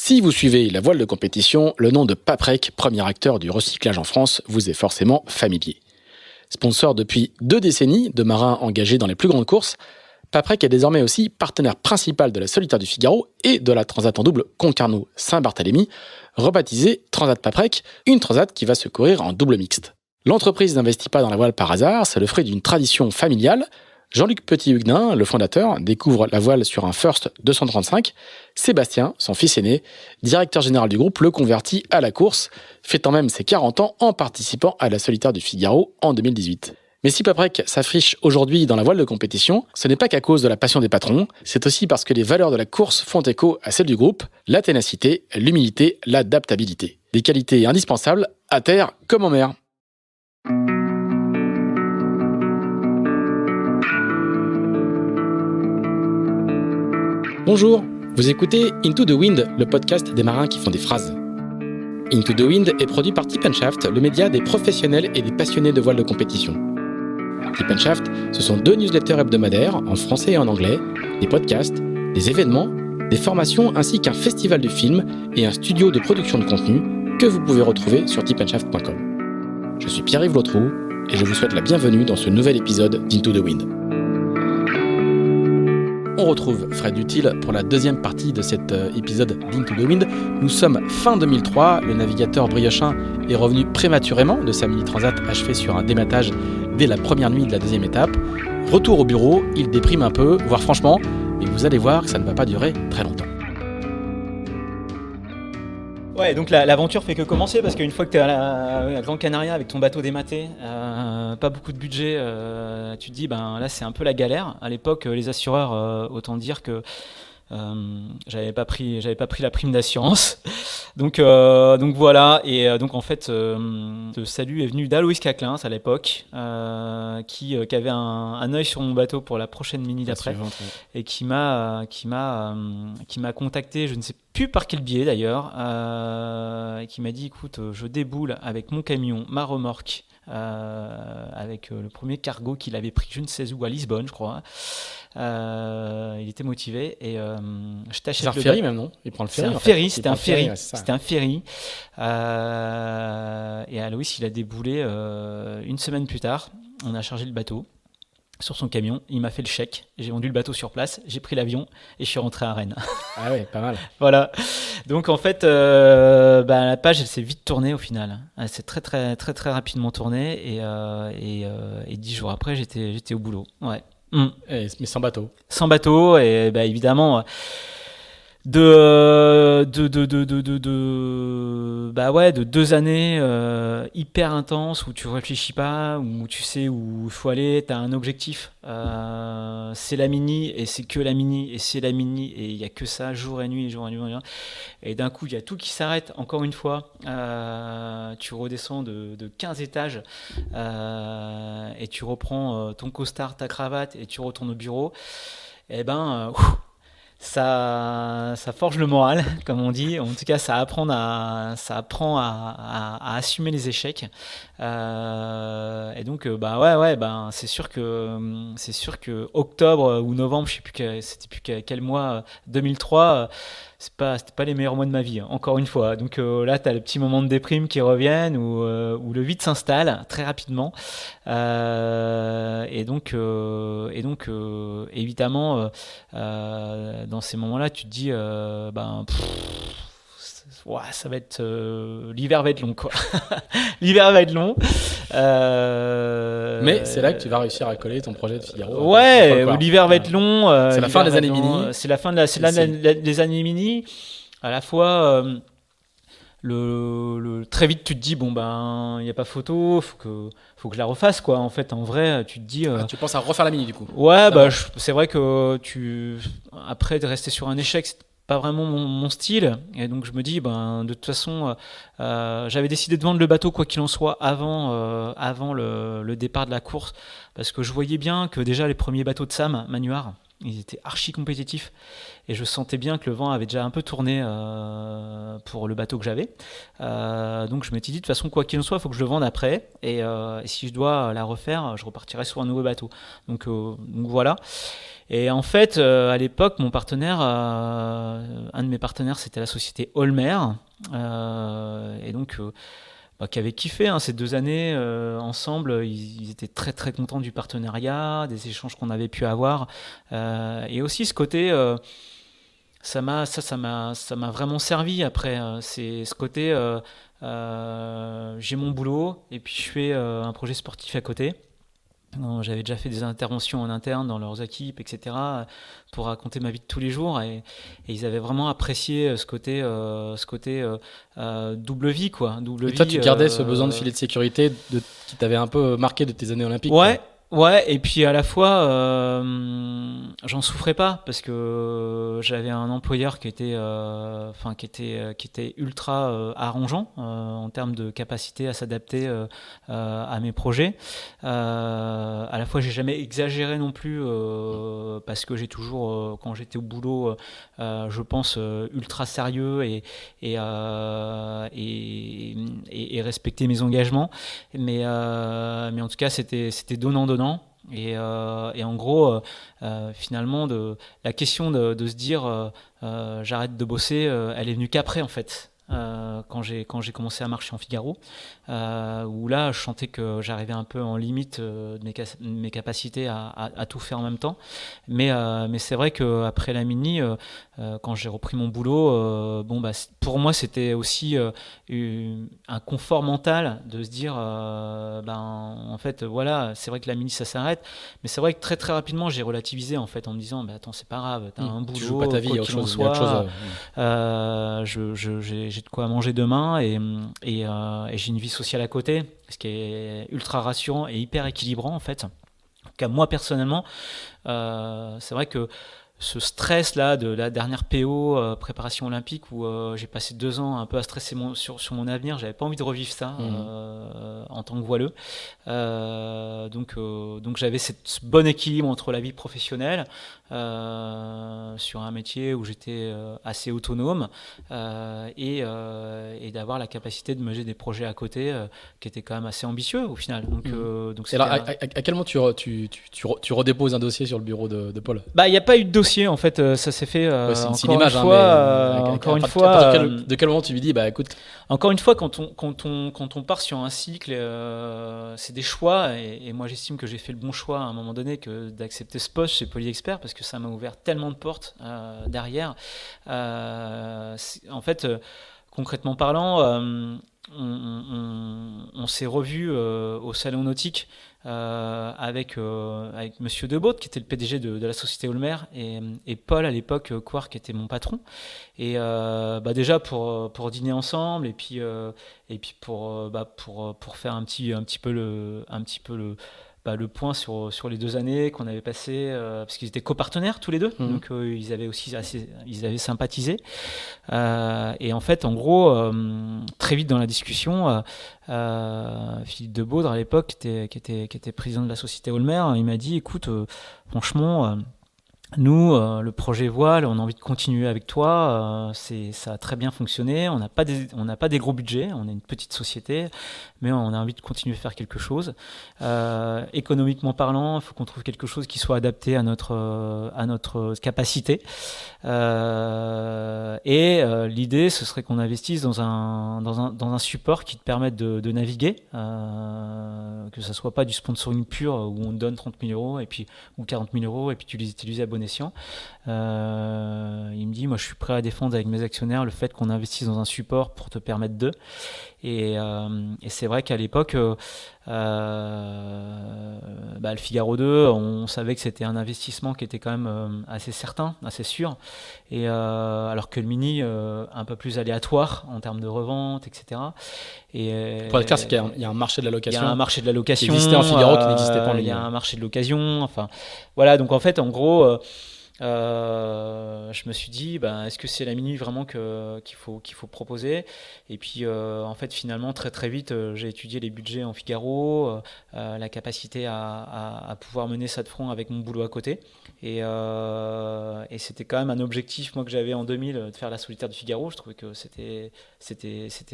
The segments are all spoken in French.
Si vous suivez la voile de compétition, le nom de Paprec, premier acteur du recyclage en France, vous est forcément familier. Sponsor depuis 2 décennies de marins engagés dans les plus grandes courses, Paprec est désormais aussi partenaire principal de la Solitaire du Figaro et de la Transat en double Concarneau-Saint-Barthélemy, rebaptisée Transat Paprec, une transat qui va se courir en double mixte. L'entreprise n'investit pas dans la voile par hasard, c'est le fruit d'une tradition familiale. Jean-Luc Petit-Huguenin, le fondateur, découvre la voile sur un First 235. Sébastien, son fils aîné, directeur général du groupe, le convertit à la course, fêtant même ses 40 ans en participant à la Solitaire du Figaro en 2018. Mais si Paprec s'affiche aujourd'hui dans la voile de compétition, ce n'est pas qu'à cause de la passion des patrons, c'est aussi parce que les valeurs de la course font écho à celles du groupe, la ténacité, l'humilité, l'adaptabilité. Des qualités indispensables à terre comme en mer. Bonjour, vous écoutez Into the Wind, le podcast des marins qui font des phrases. Into the Wind est produit par Tip & Shaft, le média des professionnels et des passionnés de voile de compétition. Tip & Shaft, ce sont 2 newsletters hebdomadaires, en français et en anglais, des podcasts, des événements, des formations ainsi qu'un festival de films et un studio de production de contenu que vous pouvez retrouver sur tipandshaft.com. Je suis Pierre-Yves Lautroux et je vous souhaite la bienvenue dans ce nouvel épisode d'Into the Wind. On retrouve Fred Dutil pour la deuxième partie de cet épisode d'Into the Wind. Nous sommes fin 2003, le navigateur briochin est revenu prématurément de sa mini-transat achevée sur un dématage dès la première nuit de la deuxième étape. Retour au bureau, il déprime un peu, voire franchement, mais vous allez voir que ça ne va pas durer très longtemps. Ouais, donc l'aventure fait que commencer parce qu'une fois que tu es à Gran Canaria avec ton bateau dématé, pas beaucoup de budget, tu te dis là c'est un peu la galère. À l'époque, les assureurs, autant dire que j'avais pas pris la prime d'assurance. Donc voilà, et donc en fait le salut est venu d'Aloïs Caclin à l'époque, qui avait un œil sur mon bateau pour la prochaine mini d'après, et qui m'a contacté, je ne sais plus par quel biais d'ailleurs, et qui m'a dit écoute, je déboule avec mon camion, ma remorque, avec le premier cargo qu'il avait pris je ne sais où à Lisbonne je crois. Il était motivé et je t'achète le ferry même, non? Il prend le ferry. C'était un ferry. Et Aloïs il a déboulé une semaine plus tard. On a chargé le bateau sur son camion, il m'a fait le chèque, j'ai vendu le bateau sur place, j'ai pris l'avion et je suis rentré à Rennes. Ah ouais, pas mal. Voilà. Donc en fait, la page elle s'est vite tournée au final. Elle s'est très très très très rapidement tournée et 10 jours après j'étais au boulot. Ouais. Mais sans bateau. Sans bateau et évidemment de 2 années hyper intenses où tu réfléchis pas, où tu sais où il faut aller, tu as un objectif, c'est la mini et c'est que la mini et c'est la mini et il y a que ça jour et nuit et d'un coup il y a tout qui s'arrête encore une fois, tu redescends de 15 étages et tu reprends ton costard, ta cravate et tu retournes au bureau. Et ça forge le moral, comme on dit. En tout cas, ça apprend à assumer les échecs. Et donc, c'est sûr que octobre ou novembre, je sais plus c'était quel mois, 2003. C'était pas les meilleurs mois de ma vie, encore une fois. Donc là, tu as le petit moment de déprime qui reviennent où le vide s'installe très rapidement. Et donc évidemment, dans ces moments-là, tu te dis, ça va être l'hiver va être long quoi. L'hiver va être long. Mais c'est là que tu vas réussir à coller ton projet de Figaro. Ouais, l'hiver va être long. C'est la fin des années mini. C'est la fin des années mini. À la fois, très vite tu te dis il y a pas photo, faut que je la refasse quoi. En fait, en vrai, tu te dis. Tu penses à refaire la mini du coup. Ouais, c'est vrai que après de rester sur un échec. C'est pas vraiment mon style et donc je me dis de toute façon j'avais décidé de vendre le bateau quoi qu'il en soit avant le départ de la course parce que je voyais bien que déjà les premiers bateaux de Sam Manuard Ils étaient archi compétitifs. Et je sentais bien que le vent avait déjà un peu tourné pour le bateau que j'avais. Donc je m'étais dit, de toute façon, quoi qu'il en soit, il faut que je le vende après. Et si je dois la refaire, je repartirai sur un nouveau bateau. Donc voilà. Et en fait, à l'époque, mon partenaire, un de mes partenaires, c'était la société Holmer. Et donc, qui avait kiffé ces 2 années ensemble. Ils étaient très très contents du partenariat, des échanges qu'on avait pu avoir. Et aussi ce côté, ça m'a vraiment servi après. C'est ce côté, j'ai mon boulot et puis je fais un projet sportif à côté. J'avais déjà fait des interventions en interne dans leurs équipes, etc., pour raconter ma vie de tous les jours. Et ils avaient vraiment apprécié ce côté double vie, quoi. Et toi, tu gardais ce besoin de filet de sécurité qui t'avait un peu marqué de tes années olympiques. Ouais. Quoi. Ouais, et puis à la fois, j'en souffrais pas parce que j'avais un employeur qui était ultra arrangeant en termes de capacité à s'adapter à mes projets. À la fois, j'ai jamais exagéré non plus parce que j'ai toujours, quand j'étais au boulot, je pense ultra sérieux et respecter mes engagements. Mais en tout cas, c'était donnant-donnant. Et en gros, finalement, la question de se dire j'arrête de bosser, elle est venue qu'après, en fait. Quand j'ai commencé à marcher en Figaro, où là, je sentais que j'arrivais un peu en limite de mes capacités à tout faire en même temps. Mais c'est vrai qu'après la Mini, quand j'ai repris mon boulot, pour moi, c'était aussi un confort mental de se dire, en fait, voilà, c'est vrai que la Mini, ça s'arrête. Mais c'est vrai que très, très rapidement, j'ai relativisé, en fait, en me disant, attends, c'est pas grave, t'as un boulot, tu joues pas ta vie, il y a autre chose. J'ai de quoi manger demain et j'ai une vie sociale à côté, ce qui est ultra rassurant et hyper équilibrant en fait. En tout cas, moi personnellement, c'est vrai que ce stress là de la dernière PO préparation olympique où j'ai passé 2 ans un peu à stresser sur mon avenir, j'avais pas envie de revivre ça en tant que voileux. Donc j'avais ce bon équilibre entre la vie professionnelle sur un métier où j'étais assez autonome et d'avoir la capacité de mener des projets à côté qui étaient quand même assez ambitieux au final. Donc alors, à quel moment tu redéposes un dossier sur le bureau de Paul ? Il n'y a pas eu de dossier en fait, ça s'est fait c'est une image, encore une fois. De quel moment tu lui dis écoute. Encore une fois, quand on part sur un cycle, c'est des choix et moi j'estime que j'ai fait le bon choix à un moment donné que d'accepter ce poste chez Polyexpert parce que ça m'a ouvert tellement de portes derrière. En fait, concrètement parlant, on s'est revus au salon nautique avec Monsieur Debaut qui était le PDG de la société Holmer et Paul à l'époque Quark qui était mon patron et déjà pour dîner ensemble et puis pour faire un petit peu le point sur les 2 années qu'on avait passées parce qu'ils étaient copartenaires tous les deux donc ils avaient sympathisé et en fait en gros très vite dans la discussion Philippe Debaudre à l'époque qui était président de la société Holmer il m'a dit écoute franchement nous, le projet Voile, on a envie de continuer avec toi. Ça a très bien fonctionné. On n'a pas des gros budgets. On est une petite société, mais on a envie de continuer à faire quelque chose. Économiquement parlant, il faut qu'on trouve quelque chose qui soit adapté à notre capacité. L'idée, ce serait qu'on investisse dans un support qui te permette de naviguer, que ça soit pas du sponsoring pur où on te donne 30 000 euros ou 40 000 euros et puis tu les utilises à bon escient. Il me dit, moi je suis prêt à défendre avec mes actionnaires le fait qu'on investisse dans un support pour te permettre de. Et c'est vrai qu'à l'époque, le Figaro 2, on savait que c'était un investissement qui était quand même assez certain, assez sûr. Et alors que le Mini, un peu plus aléatoire en termes de revente, etc. Pour être clair, c'est qu'il y a un marché de la location. Il y a un marché de la location qui existait en Figaro, qui n'existait pas en Mini. Il y a un marché de l'occasion. Enfin, voilà. Donc en fait, en gros. Je me suis dit, est-ce que c'est la minuit vraiment qu'il faut proposer? Et puis, en fait, finalement, très très vite, j'ai étudié les budgets en Figaro, la capacité à pouvoir mener ça de front avec mon boulot à côté. Et c'était quand même un objectif, moi, que j'avais en 2000, de faire la solitaire du Figaro. Je trouvais que c'était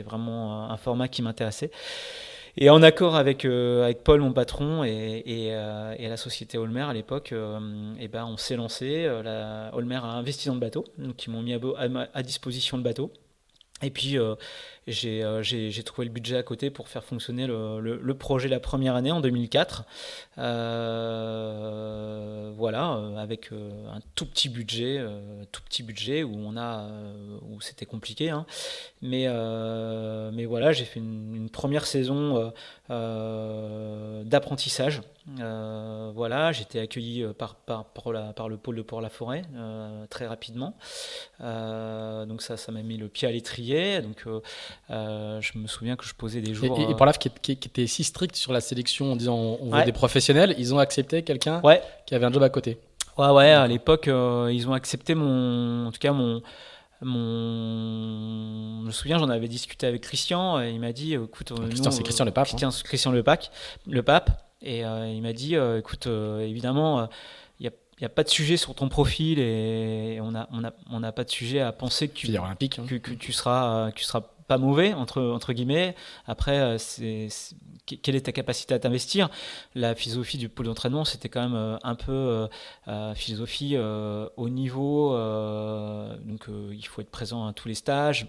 vraiment un format qui m'intéressait. Et en accord avec Paul, mon patron, et la société Holmer à l'époque, on s'est lancé. Holmer a investi dans le bateau, donc ils m'ont mis à disposition le bateau. Et puis j'ai trouvé le budget à côté pour faire fonctionner le projet la première année en 2004. Avec un tout petit budget où c'était compliqué, hein. Mais voilà, j'ai fait une première saison d'apprentissage. Voilà, j'étais accueilli par le pôle de Port-la-Forêt très rapidement. Donc ça m'a mis le pied à l'étrier. Donc je me souviens que je posais des jours. Et Port-la qui était si strict sur la sélection en disant on veut Ouais. des professionnels, ils ont accepté quelqu'un Ouais, qui avait un job à côté. ouais, à l'époque, ils ont accepté en tout cas je me souviens, j'en avais discuté avec Christian, et il m'a dit, écoute, Christian, c'est Christian Le Pape, hein. Christian Le Pape, et il m'a dit, écoute, évidemment, il n'y a pas de sujet sur ton profil, et on n'a pas de sujet à penser que Filière olympique, hein. que tu seras pas mauvais entre guillemets. Après, quelle est ta capacité à t'investir? La philosophie du pôle d'entraînement, c'était quand même un peu philosophie au niveau. Donc, il faut être présent à tous les stages.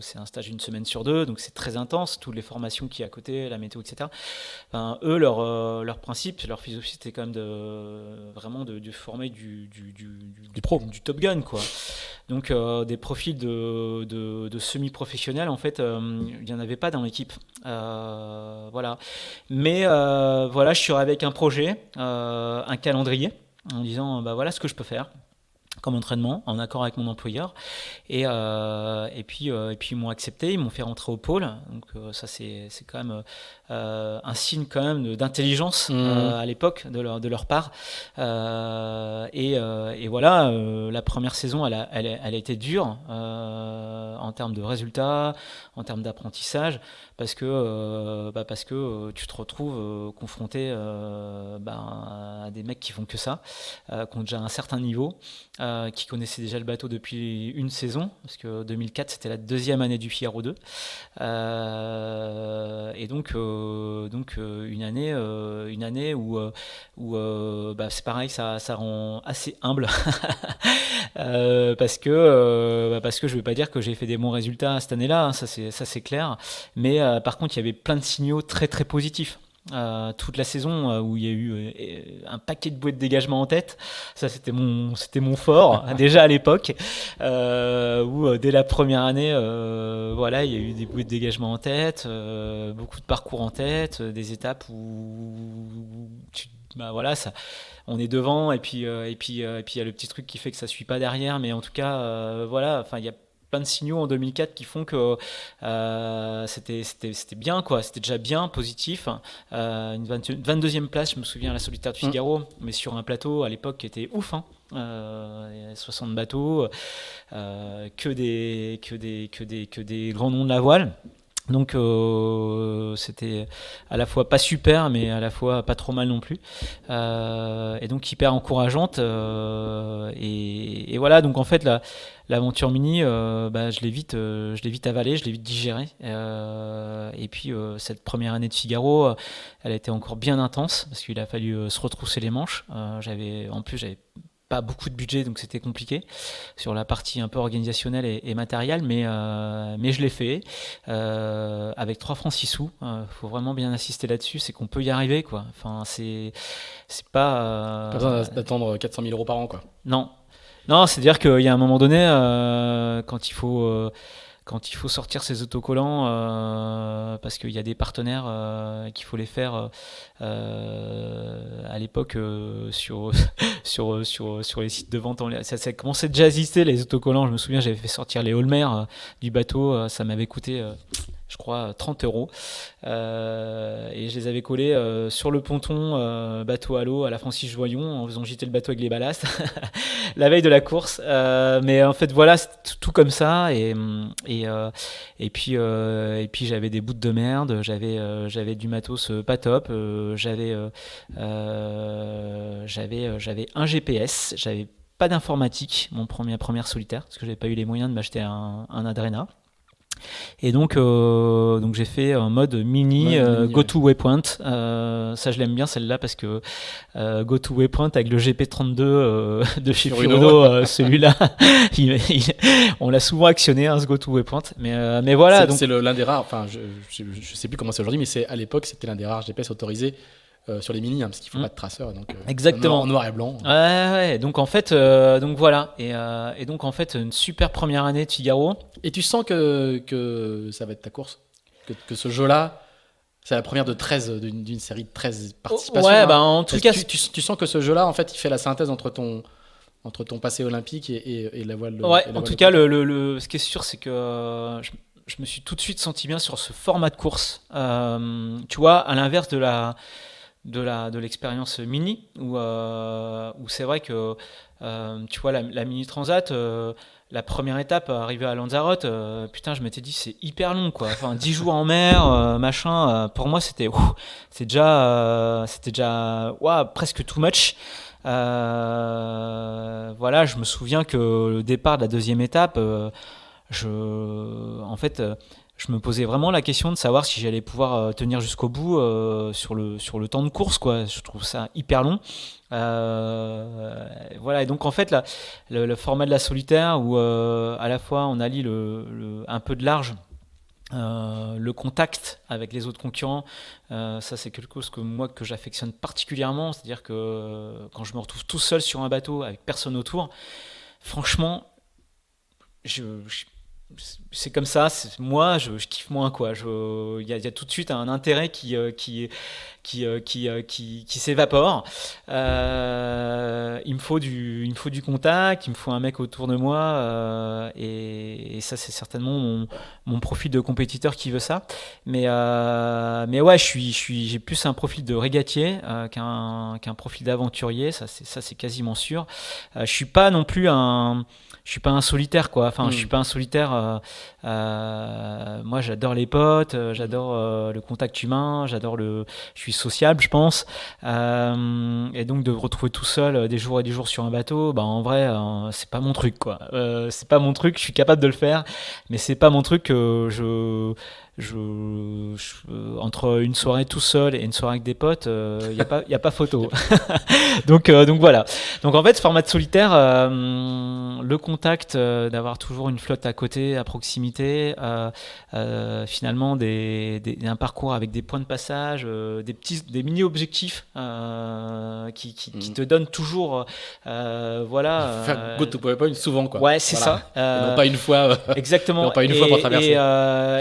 C'est un stage une semaine sur deux, donc c'est très intense. Toutes les formations qui y a à côté, la météo, etc. Enfin, eux, leur principe, leur philosophie, c'était quand même vraiment de former du pro, du Top Gun, quoi. Donc des profils de semi-professionnels, en fait, il n'y en avait pas dans l'équipe. Voilà. Mais voilà, je suis avec un projet, un calendrier, en disant, voilà ce que je peux faire comme entraînement, en accord avec mon employeur. Et puis ils m'ont accepté, ils m'ont fait rentrer au pôle. Donc ça, c'est quand même un signe quand même d'intelligence à l'époque de leur part. Et voilà, la première saison, elle a été dure en termes de résultats, en termes d'apprentissage, parce que tu te retrouves confronté à des mecs qui font que ça, qui ont déjà un certain niveau, qui connaissaient déjà le bateau depuis une saison, parce que 2004 c'était la deuxième année du Figaro 2, et donc une année où c'est pareil, ça rend assez humble. Parce que je ne veux pas dire que j'ai fait des bons résultats cette année-là, hein, ça c'est clair, mais par contre il y avait plein de signaux très très positifs. Toute la saison où il y a eu un paquet de bouées de dégagement en tête, ça c'était mon fort déjà à l'époque, où dès la première année, voilà, il y a eu des bouées de dégagement en tête, beaucoup de parcours en tête, des étapes où voilà, ça, on est devant, et puis il y a le petit truc qui fait que ça suit pas derrière, mais en tout cas voilà, enfin il y a plein de signaux en 2004 qui font que c'était bien, quoi. C'était déjà bien, positif. Une 22e place, je me souviens, à la solitaire du Figaro, mais sur un plateau à l'époque qui était ouf, hein. 60 bateaux, que des grands noms de la voile. Donc c'était à la fois pas super, mais à la fois pas trop mal non plus, et donc hyper encourageante, et voilà. Donc en fait l'aventure mini, je l'ai vite avalée, je l'ai vite digérée, et puis cette première année de Figaro, elle a été encore bien intense, parce qu'il a fallu se retrousser les manches. J'avais pas beaucoup de budget, donc c'était compliqué sur la partie un peu organisationnelle et matérielle, mais je l'ai fait avec 3 francs 6 sous. Faut vraiment bien insister là-dessus, c'est qu'on peut y arriver, quoi. Enfin, c'est pas Pas besoin d'attendre 400 000 euros par an, quoi. Non, c'est-à-dire qu'il y a un moment donné, quand il faut sortir ses autocollants, parce qu'il y a des partenaires qu'il faut les faire à l'époque sur les sites de vente en ligne. Ça commençait déjà à exister, les autocollants. Je me souviens, j'avais fait sortir les Holmer du bateau, ça m'avait coûté je crois 30 €. Et je les avais collés sur le ponton bateau à l'eau à la Francis Joyon en faisant gîter le bateau avec les ballasts la veille de la course. Mais en fait, voilà, c'est tout comme ça. Et puis j'avais des bouts de merde, j'avais du matos pas top, j'avais un GPS, j'avais pas d'informatique, première solitaire, parce que j'avais pas eu les moyens de m'acheter un Adrena. Et donc j'ai fait un mode mini, Go to Waypoint. Ça, je l'aime bien celle-là parce que Go to Waypoint avec le GP32 de chez Furuno, celui-là, on l'a souvent actionné, ce Go to Waypoint. Mais voilà. C'est l'un des rares. Enfin, je sais plus comment c'est aujourd'hui, mais à l'époque, c'était l'un des rares GPS autorisés. Sur les mini, parce qu'il ne faut pas de traceur, donc exactement. En noir et blanc. Ouais. Donc en fait, donc voilà, et donc en fait, une super première année de Figaro. Et tu sens que ça va être ta course, que ce jeu-là, c'est la première de 13 d'une série de 13 participations. Ouais, en tout cas, tu sens que ce jeu-là, en fait, il fait la synthèse entre ton passé olympique et la voile. Ouais, en tout cas, ce qui est sûr, c'est que je me suis tout de suite senti bien sur ce format de course. Tu vois, à l'inverse de l'expérience mini où c'est vrai que tu vois la mini transat, la première étape arrivée à Lanzarote, putain, je m'étais dit c'est hyper long quoi, enfin 10 jours en mer, machin, pour moi c'était déjà presque too much. Voilà, je me souviens que le départ de la deuxième étape, je me posais vraiment la question de savoir si j'allais pouvoir tenir jusqu'au bout sur le temps de course, quoi. Je trouve ça hyper long. Voilà, et donc en fait, le format de la solitaire où à la fois on allie un peu de large, le contact avec les autres concurrents, ça c'est quelque chose que j'affectionne particulièrement. C'est-à-dire que quand je me retrouve tout seul sur un bateau avec personne autour, franchement, c'est comme ça, moi je kiffe moins quoi. Il y a tout de suite un intérêt qui s'évapore. Il me faut du contact, il me faut un mec autour de moi, et ça c'est certainement mon profil de compétiteur qui veut ça. Mais ouais, j'ai plus un profil de régatier qu'un profil d'aventurier, ça c'est quasiment sûr. Je suis pas non plus je suis pas un solitaire quoi. Enfin, je suis pas un solitaire. Moi, j'adore les potes, j'adore le contact humain, je suis sociable, je pense. Et donc de me retrouver tout seul des jours et des jours sur un bateau, en vrai, c'est pas mon truc quoi. C'est pas mon truc. Je suis capable de le faire, mais c'est pas mon truc. Entre une soirée tout seul et une soirée avec des potes, y a pas photo. donc voilà. Donc en fait, ce format de solitaire, le contact, d'avoir toujours une flotte à côté, à proximité, finalement un parcours avec des points de passage, des mini objectifs qui te donnent toujours, voilà. Faire go to point souvent quoi. Ouais, c'est voilà. ça. Et non pas une fois. Exactement. Non pas une fois pour traverser.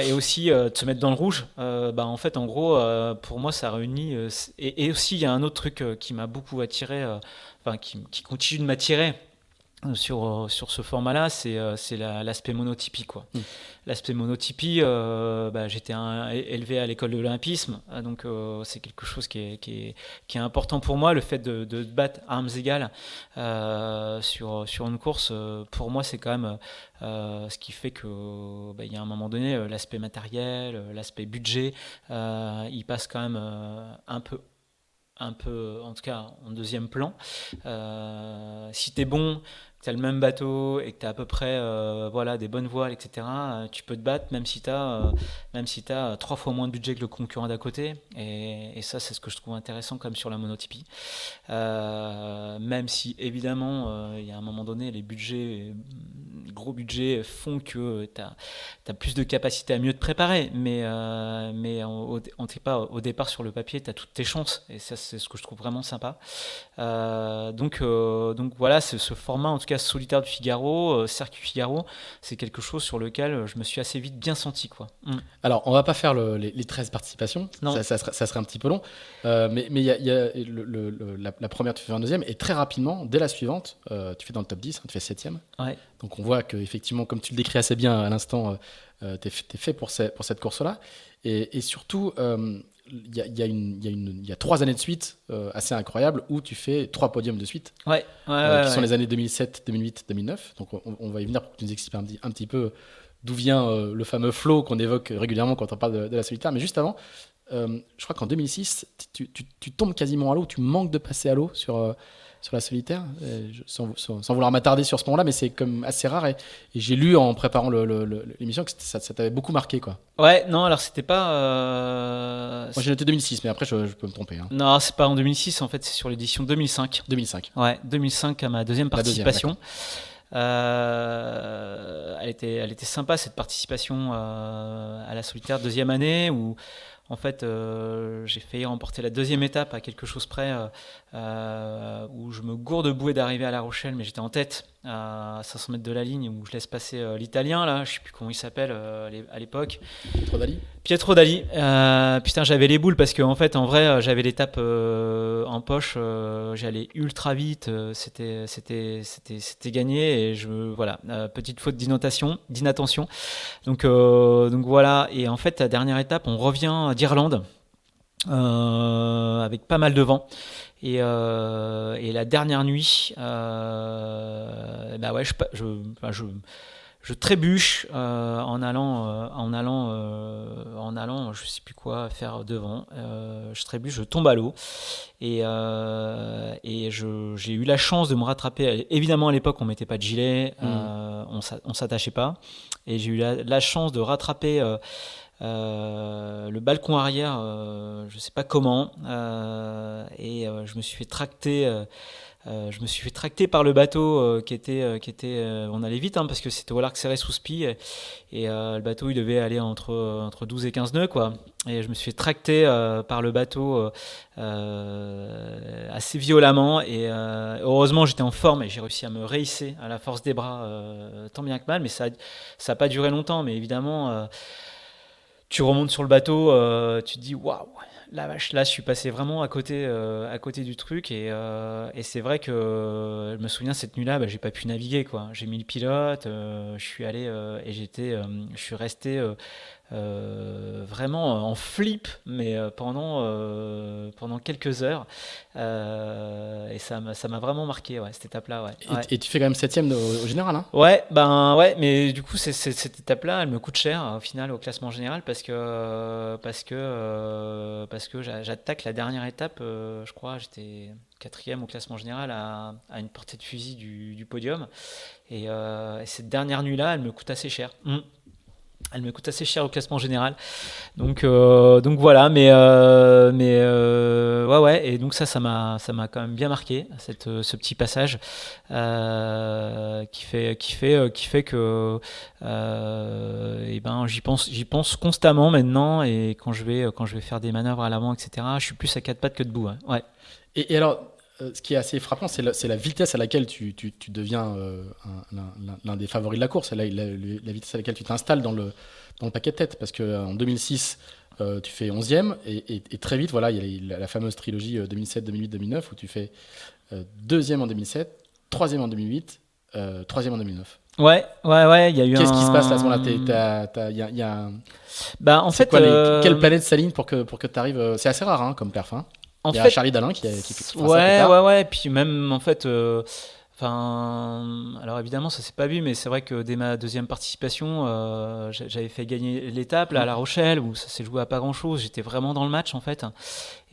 Et aussi de se mettre dans le rouge. En fait, en gros, pour moi, ça réunit. Et aussi, il y a un autre truc qui m'a beaucoup attiré, qui continue de m'attirer sur ce format-là, c'est l'aspect monotypie, quoi. L'aspect monotypie, j'étais élevé à l'école de l'olympisme, donc c'est quelque chose qui est important pour moi. Le fait de battre à armes égales sur une course, pour moi, c'est quand même ce qui fait que il y a un moment donné, l'aspect matériel, l'aspect budget, il passe quand même un peu, en tout cas en deuxième plan. Si t'es bon, que t'as le même bateau et que t'as à peu près des bonnes voiles, etc., tu peux te battre même si t'as 3 fois moins de budget que le concurrent d'à côté. Et ça, c'est ce que je trouve intéressant comme sur la monotypie. Même si évidemment, il y a un moment donné, les gros budgets font que t'as plus de capacité à mieux te préparer, mais au départ sur le papier, t'as toutes tes chances, et ça c'est ce que je trouve vraiment sympa. Donc voilà, ce format en tout cas solitaire de Figaro, Circuit Figaro, c'est quelque chose sur lequel je me suis assez vite bien senti quoi. Alors on va pas faire les 13 participations, ça serait un petit peu long, mais il y a la première, tu fais un deuxième, et très rapidement dès la suivante tu fais dans le top 10, tu fais 7ème. Ouais. Donc on voit que effectivement, comme tu le décris assez bien à l'instant, t'es fait pour cette course-là. Et surtout, il y a 3 années de suite assez incroyables où tu fais 3 podiums de suite, qui sont les années 2007, 2008, 2009. Donc on va y venir pour que tu nous expliques un petit peu d'où vient le fameux flow qu'on évoque régulièrement quand on parle de la solitaire. Mais juste avant, je crois qu'en 2006, tu tombes quasiment à l'eau, tu manques de passer à l'eau sur la solitaire, sans vouloir m'attarder sur ce moment-là, mais c'est comme assez rare. Et j'ai lu en préparant l'émission que ça t'avait beaucoup marqué, quoi. Ouais, non, alors c'était pas. Moi j'ai noté 2006, mais après je peux me tromper. Hein. Non, c'est pas en 2006, en fait, c'est sur l'édition 2005. 2005. Ouais, 2005 à ma deuxième participation. Elle était sympa cette participation à la solitaire deuxième année où en fait j'ai failli remporter la deuxième étape à quelque chose près où je me gourde de bouée d'arriver à La Rochelle, mais j'étais en tête à 500 mètres de la ligne où je laisse passer l'Italien là, je sais plus comment il s'appelle à l'époque. Pietro Dali. Putain, j'avais les boules parce que en fait, en vrai, j'avais l'étape en poche. J'allais ultra vite. C'était gagné et voilà. Petite faute d'inattention. Donc voilà. Et en fait, la dernière étape, on revient d'Irlande avec pas mal de vent. Et la dernière nuit, bah ouais, je trébuche en allant, je sais plus quoi faire devant. Je trébuche, je tombe à l'eau et j'ai eu la chance de me rattraper. Évidemment, à l'époque, on mettait pas de gilet, on s'attachait pas, et j'ai eu la chance de rattraper le balcon arrière, je sais pas comment, et je me suis fait tracter. Je me suis fait tracter par le bateau qui était on allait vite parce que c'était au large serré sous spi et le bateau il devait aller entre 12 et 15 nœuds quoi, et je me suis fait tracter par le bateau assez violemment et heureusement j'étais en forme et j'ai réussi à me rehisser à la force des bras tant bien que mal, mais ça a pas duré longtemps, mais évidemment tu remontes sur le bateau, tu te dis waouh, la vache, là je suis passé vraiment à côté du truc et c'est vrai que je me souviens cette nuit-là, j'ai pas pu naviguer quoi. J'ai mis le pilote, je suis allé et je suis resté vraiment en flip, mais pendant quelques heures, et ça m'a vraiment marqué cette étape-là. Ouais. Et tu fais quand même 7ème au général, hein? Ouais, mais du coup cette étape-là, elle me coûte cher au final au classement général parce que j'attaque la dernière étape, je crois j'étais 4e au classement général à une portée de fusil du podium, et cette dernière nuit-là, elle me coûte assez cher. Elle me coûte assez cher au classement général, donc voilà, mais ouais, et donc ça m'a quand même bien marqué ce petit passage qui fait que j'y pense constamment maintenant, et quand je vais faire des manœuvres à l'avant, etc., je suis plus à 4 pattes que debout. Ouais. Et alors, ce qui est assez frappant, c'est la vitesse à laquelle tu deviens l'un des favoris de la course, la vitesse à laquelle tu t'installes dans le paquet de tête. Parce qu'en 2006, tu fais 11e, et très vite, voilà, il y a la fameuse trilogie 2007, 2008, 2009, où tu fais 2e en 2007, 3e en 2008, 3e en 2009. Ouais, il y a eu Qu'est-ce qui se passe à ce moment-là? Il y a en fait, quelle planète s'aligne pour que tu arrives? C'est assez rare comme perf, hein. Il y a Charlie Dalin qui fera ça plus tard. Ouais, puis même en fait, alors évidemment ça s'est pas vu, mais c'est vrai que dès ma deuxième participation, j'avais fait gagner l'étape là à La Rochelle où ça s'est joué à pas grand chose. J'étais vraiment dans le match en fait.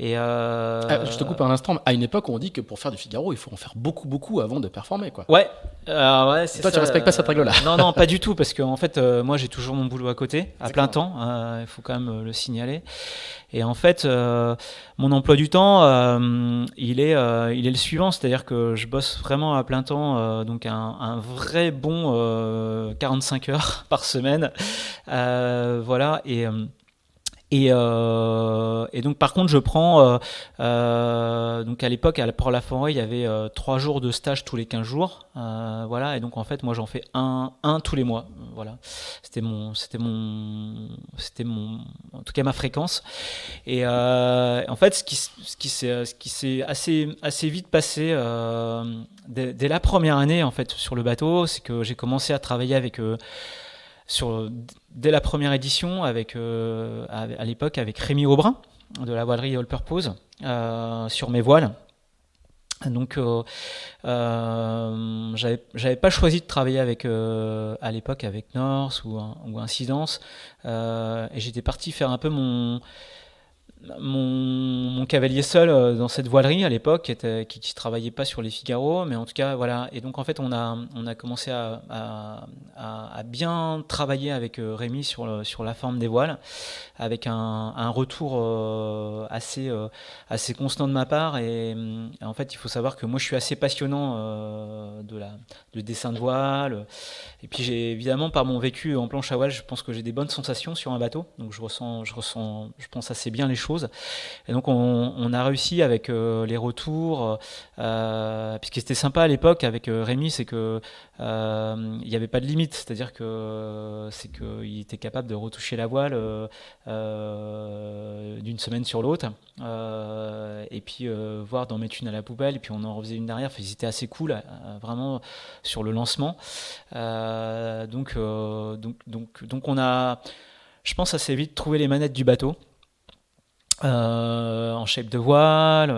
Et je te coupe un instant. À une époque, on dit que pour faire du Figaro, il faut en faire beaucoup avant de performer, quoi. Ouais. C'est toi, ça. Tu respectes pas cette règle-là. Non, pas du tout, parce que en fait, moi, j'ai toujours mon boulot à côté, à plein temps. Il faut quand même le signaler. Et en fait, mon emploi du temps, il est le suivant, c'est-à-dire que je bosse vraiment à plein temps, donc un vrai bon 45 heures par semaine, voilà. Et donc par contre je prends donc à l'époque pour la forêt il y avait 3 jours de stage tous les 15 jours, voilà, et donc en fait moi j'en fais un tous les mois, voilà, c'était mon en tout cas ma fréquence. Et en fait ce qui s'est assez vite passé dès la première année en fait sur le bateau, c'est que j'ai commencé à travailler avec dès la première édition à l'époque avec Rémi Aubrin de la voilerie All Purpose sur mes voiles. Donc j'avais pas choisi de travailler à l'époque avec Norse ou Incidence, et j'étais parti faire un peu mon cavalier seul dans cette voilerie à l'époque, qui travaillait pas sur les Figaro, mais en tout cas voilà. Et donc en fait on a commencé à bien travailler avec Rémi sur la forme des voiles, avec un retour assez constant de ma part. Et en fait, il faut savoir que moi, je suis assez passionnant de dessin de voile. Et puis, j'ai évidemment, par mon vécu en planche à voile, je pense que j'ai des bonnes sensations sur un bateau. Donc, je pense assez bien les choses. Et donc, on a réussi avec les retours. Puis, ce qui était sympa à l'époque avec Rémi, c'est que il n'y avait pas de limite. C'est-à-dire qu'il était capable de retoucher la voile d'une semaine sur l'autre, et puis voire d'en mettre une à la poubelle, et puis on en refaisait une derrière. Enfin, c'était assez cool, vraiment sur le lancement. Donc on a, je pense, assez vite trouvé les manettes du bateau. En shape de voile,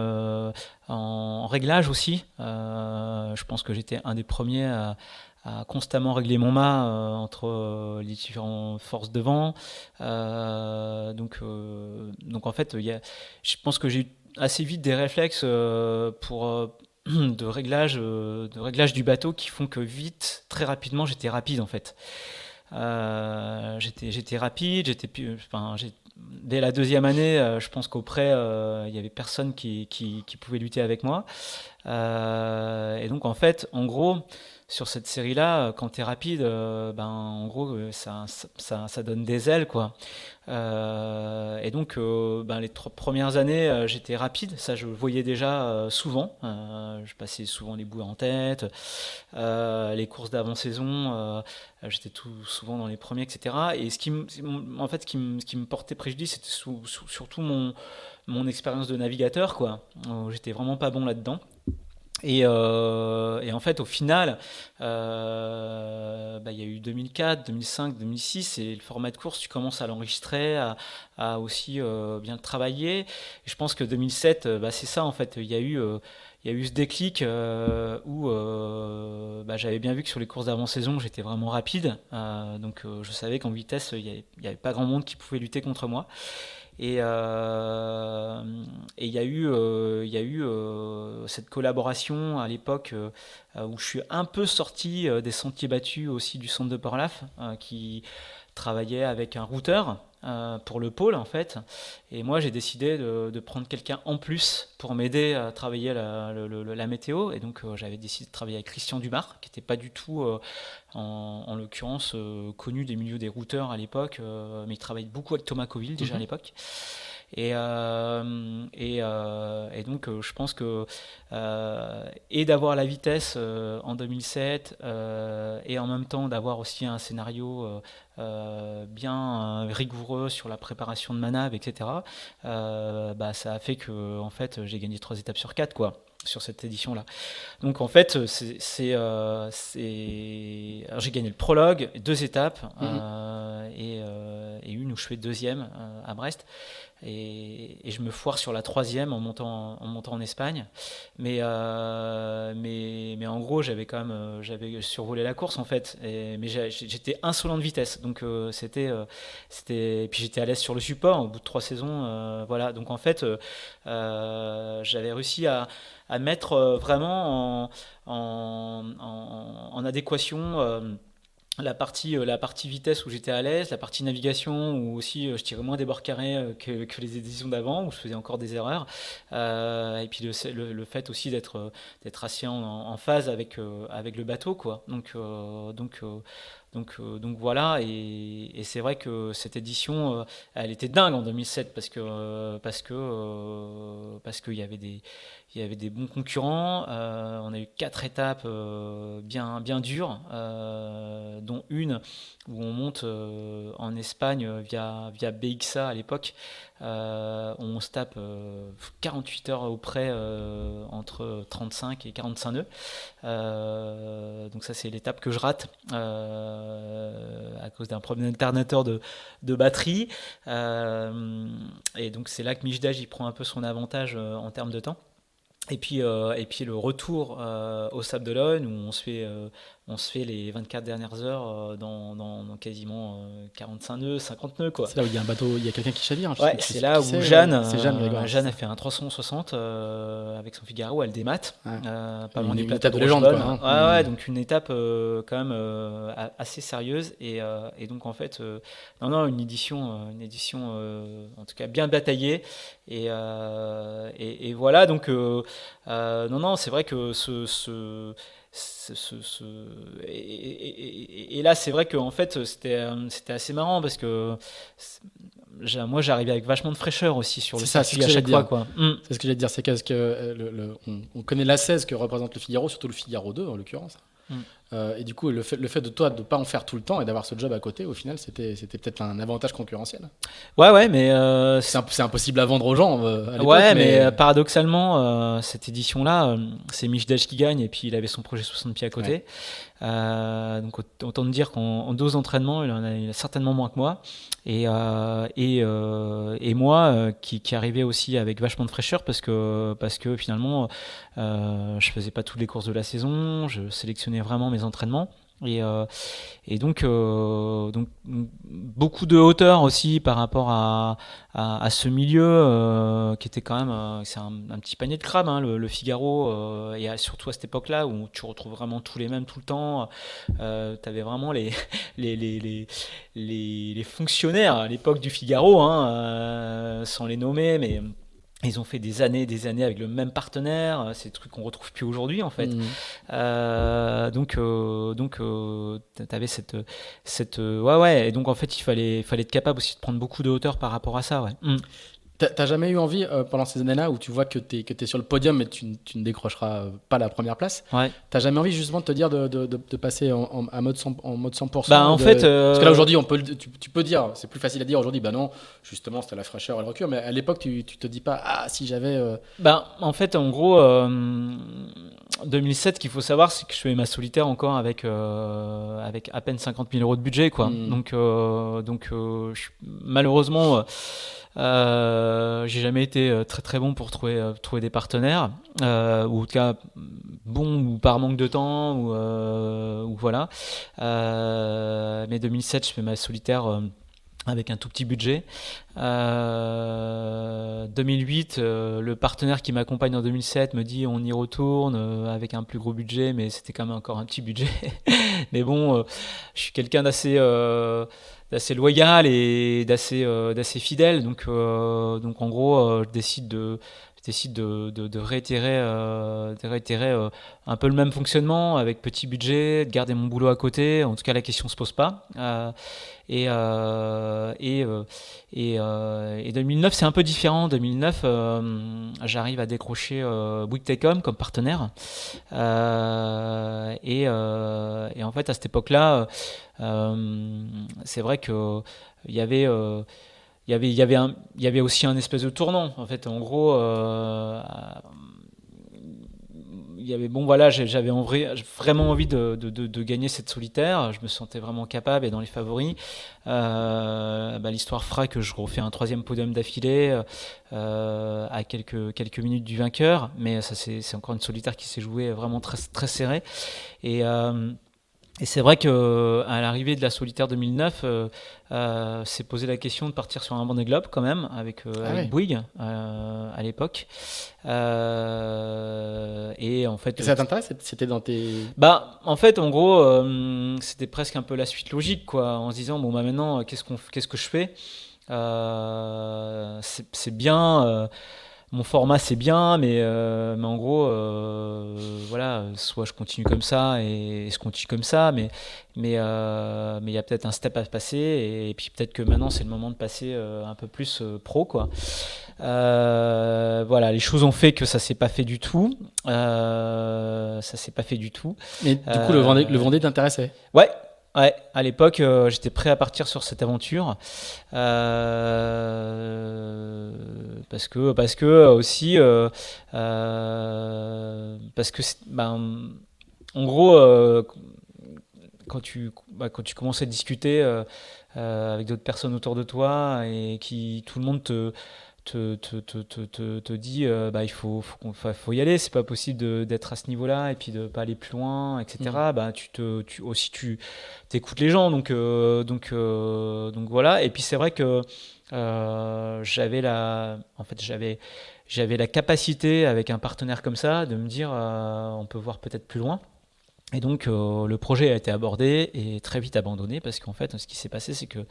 en réglage aussi. Je pense que j'étais un des premiers à constamment régler mon mât entre les différentes forces de vent. Donc en fait, je pense que j'ai eu assez vite des réflexes de réglage du bateau, qui font que vite, très rapidement, j'étais rapide en fait. J'étais rapide, dès la deuxième année, je pense qu'auprès, il y avait personne qui pouvait lutter avec moi. Et donc en fait, en gros, sur cette série-là, quand t'es rapide, en gros, ça donne des ailes, quoi. Et donc, les 3 premières années, j'étais rapide. Ça, je le voyais déjà souvent. Je passais souvent les bouées en tête, les courses d'avant-saison. J'étais tout souvent dans les premiers, etc. Et en fait, ce qui me portait préjudice, c'était surtout mon expérience de navigateur, quoi. J'étais vraiment pas bon là-dedans. Et en fait, au final, il y a eu 2004, 2005, 2006, et le format de course, tu commences à l'enregistrer, à aussi bien le travailler. Et je pense que 2007, c'est ça en fait. Il y a eu ce déclic où j'avais bien vu que sur les courses d'avant-saison, j'étais vraiment rapide. Donc je savais qu'en vitesse, il y avait pas grand monde qui pouvait lutter contre moi. Et il y a eu cette collaboration à l'époque, où je suis un peu sorti des sentiers battus aussi du centre de Port-Laf, qui travaillait avec un routeur pour le pôle en fait. Et moi j'ai décidé de prendre quelqu'un en plus pour m'aider à travailler la météo. Et donc j'avais décidé de travailler avec Christian Dumas, qui n'était pas du tout en l'occurrence connu des milieux des routeurs à l'époque, mais il travaillait beaucoup avec Thomas Coville déjà à l'époque. Et donc je pense que et d'avoir la vitesse en 2007, et en même temps d'avoir aussi un scénario bien rigoureux sur la préparation de manœuvres, etc. Ça a fait que en fait j'ai gagné 3 étapes sur 4, quoi, sur cette édition-là. Donc en fait, alors, j'ai gagné le prologue, 2 étapes, et une où je fais deuxième à Brest. Et je me foire sur la troisième en montant en Espagne. Mais en gros, j'avais survolé la course en fait. Mais j'étais insolent de vitesse. Donc et puis j'étais à l'aise sur le support au bout de 3 saisons. Voilà. Donc en fait, j'avais réussi à mettre vraiment en adéquation la partie vitesse où j'étais à l'aise, la partie navigation où aussi je tirais moins des bords carrés que les éditions d'avant, où je faisais encore des erreurs. Et puis le fait aussi d'être assez en phase avec le bateau, quoi. Donc voilà. Et c'est vrai que cette édition, elle était dingue en 2007, parce qu'il y avait des bons concurrents. On a eu 4 étapes bien, bien dures, dont une où on monte en Espagne via BXA à l'époque, où on se tape 48 heures auprès, entre 35 et 45 nœuds. Donc ça, c'est l'étape que je rate. à cause d'un problème d'alternateur de batterie. Et donc c'est là que Mijdej il prend un peu son avantage en termes de temps. Et puis le retour au Sable d'Olonne où on se fait les 24 dernières heures dans quasiment 45 nœuds, 50 nœuds quoi. C'est là où il y a un bateau, il y a quelqu'un qui chavire. Ouais, c'est là où Jeanne, c'est Jeanne Grégoire. Jeanne a fait un 360 avec son Figaro, elle démate, pas loin Une du plateau étape de légende, Rochebonne. quoi. Ouais, donc une étape quand même assez sérieuse et donc en fait, non, une édition en tout cas bien bataillée et voilà donc non, c'est vrai que et là c'est vrai que en fait c'était assez marrant parce que moi j'arrivais avec vachement de fraîcheur aussi sur le circuit à chaque fois quoi. C'est ce que j'allais te dire, c'est que on connaît la 16 que représente le Figaro, surtout le Figaro 2 en l'occurrence. Et du coup, le fait de toi de ne pas en faire tout le temps et d'avoir ce job à côté, au final, c'était peut-être un avantage concurrentiel. Ouais, mais c'est impossible à vendre aux gens à l'époque. Ouais, mais paradoxalement, cette édition-là, c'est Mijdej qui gagne et puis il avait son projet 60 pieds à côté. Ouais. Donc autant te dire qu'en 12 entraînements, il a certainement moins que moi. Et moi, qui arrivais aussi avec vachement de fraîcheur parce que finalement, je faisais pas toutes les courses de la saison, je sélectionnais vraiment mes entraînements. Et donc beaucoup de hauteur aussi par rapport à ce milieu qui était quand même c'est un petit panier de crabes hein, le Figaro et surtout à cette époque-là où tu retrouves vraiment tous les mêmes tout le temps. T'avais vraiment les fonctionnaires à l'époque du Figaro hein, sans les nommer mais ils ont fait des années avec le même partenaire, c'est des trucs qu'on retrouve plus aujourd'hui en fait. Donc t'avais cette ouais et donc en fait il fallait être capable aussi de prendre beaucoup de hauteur par rapport à ça ouais. T'as jamais eu envie, pendant ces années-là, où tu vois que t'es sur le podium mais tu ne décrocheras pas la première place, t'as jamais envie justement de te dire de passer en mode 100%? Bah, en fait, parce que là aujourd'hui, tu peux dire, c'est plus facile à dire aujourd'hui, bah non, justement c'était la fraîcheur et le recul, mais à l'époque tu te dis pas, ah si j'avais... Bah, en fait, en gros, 2007, ce qu'il faut savoir, c'est que je fais ma solitaire encore avec à peine 50 000 euros de budget, quoi. Donc malheureusement... j'ai jamais été très très bon pour trouver des partenaires ou en tout cas bon ou par manque de temps ou voilà mais 2007 je fais ma solitaire avec un tout petit budget. 2008, le partenaire qui m'accompagne en 2007 me dit on y retourne avec un plus gros budget, mais c'était quand même encore un petit budget. Mais bon, je suis quelqu'un d'assez loyal et d'assez fidèle, donc en gros, je décide de réitérer un peu le même fonctionnement avec petit budget, de garder mon boulot à côté. En tout cas, la question se pose pas. Et 2009, c'est un peu différent. 2009, j'arrive à décrocher Bouygues Telecom comme partenaire. Et en fait, à cette époque-là, c'est vrai que il y avait aussi un espèce de tournant en fait en gros il y avait j'avais vraiment envie de gagner cette solitaire, je me sentais vraiment capable et dans les favoris. L'histoire fera que je refais un 3e podium d'affilée à quelques minutes du vainqueur, mais ça c'est encore une solitaire qui s'est jouée vraiment très très serrée et c'est vrai qu'à l'arrivée de la solitaire 2009, s'est posé la question de partir sur un Vendée Globe quand même, avec Bouygues à l'époque. Et en fait, ça t'intéresse? C'était dans tes... Bah, en fait, en gros, c'était presque un peu la suite logique, quoi, en se disant bon bah maintenant, qu'est-ce que je fais? C'est bien. Mon format c'est bien, mais en gros, voilà, soit je continue comme ça et je continue comme ça, mais il y a peut-être un step à passer et puis peut-être que maintenant c'est le moment de passer un peu plus pro, quoi. Voilà, les choses ont fait que ça s'est pas fait du tout. Mais du coup, le Vendée t'intéressait? Ouais. Ouais, à l'époque, j'étais prêt à partir sur cette aventure parce que aussi parce que en gros quand tu commences à discuter avec d'autres personnes autour de toi et tout le monde te dit il faut y aller, c'est pas possible d'être à ce niveau-là et puis de pas aller plus loin, etc. Tu écoutes les gens, donc voilà. Et puis c'est vrai que j'avais la capacité avec un partenaire comme ça de me dire on peut voir peut-être plus loin. Et donc le projet a été abordé et très vite abandonné parce qu'en fait ce qui s'est passé c'est que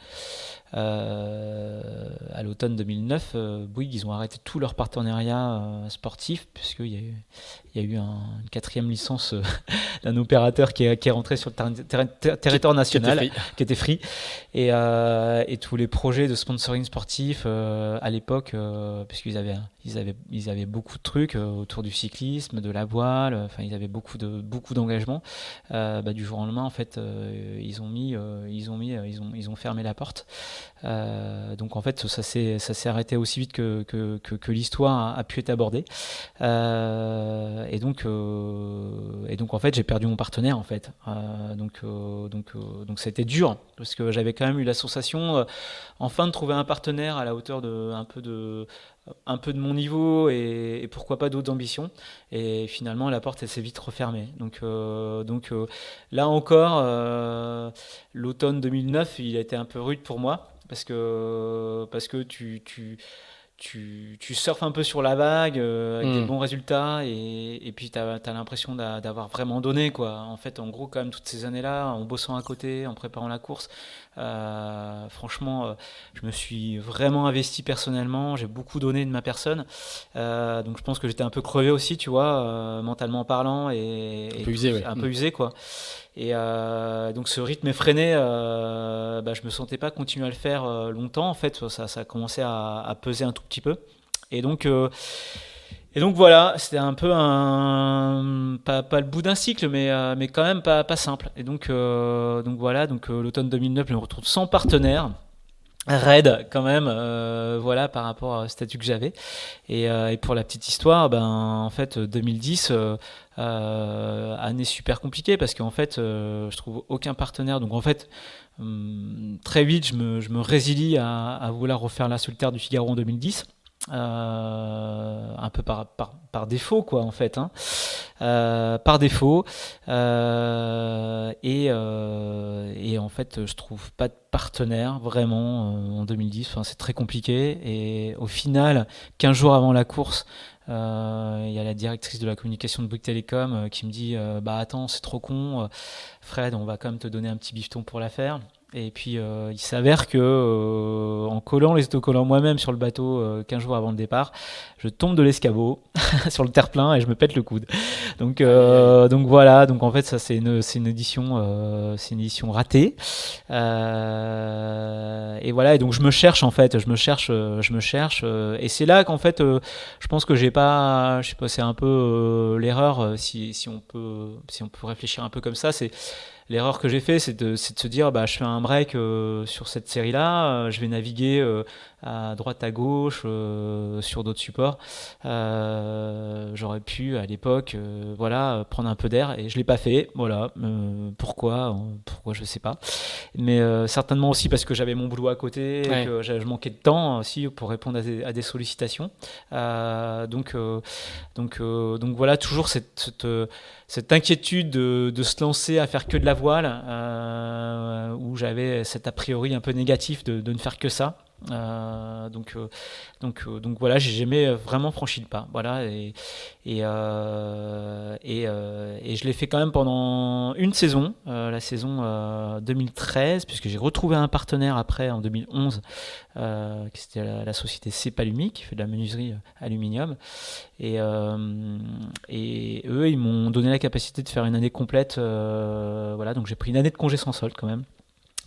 à l'automne 2009, Bouygues ils ont arrêté tout leur partenariat sportif puisqu'il y a eu une 4e licence d'un opérateur qui est rentré sur le territoire national, qui était Free, et tous les projets de sponsoring sportif à l'époque, puisqu'ils avaient beaucoup de trucs autour du cyclisme, de la voile, enfin ils avaient beaucoup d'engagement. Du jour au lendemain, en fait, ils ont fermé la porte. Donc en fait, ça s'est arrêté aussi vite que l'histoire a pu être abordée. Et donc en fait, j'ai perdu mon partenaire en fait. Donc ça a été dur parce que j'avais quand même eu la sensation enfin de trouver un partenaire à la hauteur de un peu de mon niveau et pourquoi pas d'autres ambitions. Et finalement, la porte elle s'est vite refermée. Donc là encore, l'automne 2009, il a été un peu rude pour moi parce que tu surfes un peu sur la vague avec des bons résultats et puis tu as l'impression d'avoir vraiment donné, quoi. En fait, en gros, quand même, toutes ces années-là, en bossant à côté, en préparant la course, franchement, je me suis vraiment investi personnellement, j'ai beaucoup donné de ma personne. Donc je pense que j'étais un peu crevé aussi, tu vois, mentalement parlant et un peu usé, quoi. Et donc ce rythme effréné, je me sentais pas continuer à le faire longtemps. En fait, ça a commencé à peser un tout petit peu. Et donc voilà, c'était un peu pas le bout d'un cycle, mais quand même pas simple. Et donc voilà, l'automne 2009, je me retrouve sans partenaire. Raide quand même, voilà, par rapport au statut que j'avais. Et pour la petite histoire, en fait 2010, année super compliquée parce qu'en fait je trouve aucun partenaire. Donc en fait très vite je me résilie à vouloir refaire la solitaire du Figaro en 2010. Un peu par défaut, quoi, en fait, hein. Par défaut, et en fait je trouve pas de partenaire vraiment en 2010. Enfin, c'est très compliqué et au final 15 jours avant la course, il y a la directrice de la communication de Bouygues Télécom qui me dit attends, c'est trop con, Fred, on va quand même te donner un petit bifton pour la faire. Et puis il s'avère que en collant les autocollants moi-même sur le bateau 15 jours avant le départ, je tombe de l'escabeau sur le terre-plein et je me pète le coude. Donc voilà, donc en fait ça c'est une édition ratée. Et voilà, et donc je me cherche en fait, je me cherche et c'est là qu'en fait je pense que je sais pas, c'est un peu l'erreur si on peut réfléchir un peu comme ça, c'est l'erreur que j'ai fait, c'est de se dire je fais un break sur cette série-là, je vais naviguer à droite, à gauche, sur d'autres supports. J'aurais pu à l'époque prendre un peu d'air et je l'ai pas fait. Voilà, pourquoi je sais pas. Mais certainement aussi parce que j'avais mon boulot à côté et que je manquais de temps aussi pour répondre à des sollicitations. Donc voilà, toujours cette inquiétude de se lancer à faire que de la voile, où j'avais cet a priori un peu négatif de ne faire que ça. Donc voilà, j'ai jamais vraiment franchi le pas. Voilà, et je l'ai fait quand même pendant une saison, la saison 2013, puisque j'ai retrouvé un partenaire après en 2011, qui c'était la société Cepalumi qui fait de la menuiserie aluminium. Et eux, ils m'ont donné la capacité de faire une année complète. Voilà, donc j'ai pris une année de congé sans solde quand même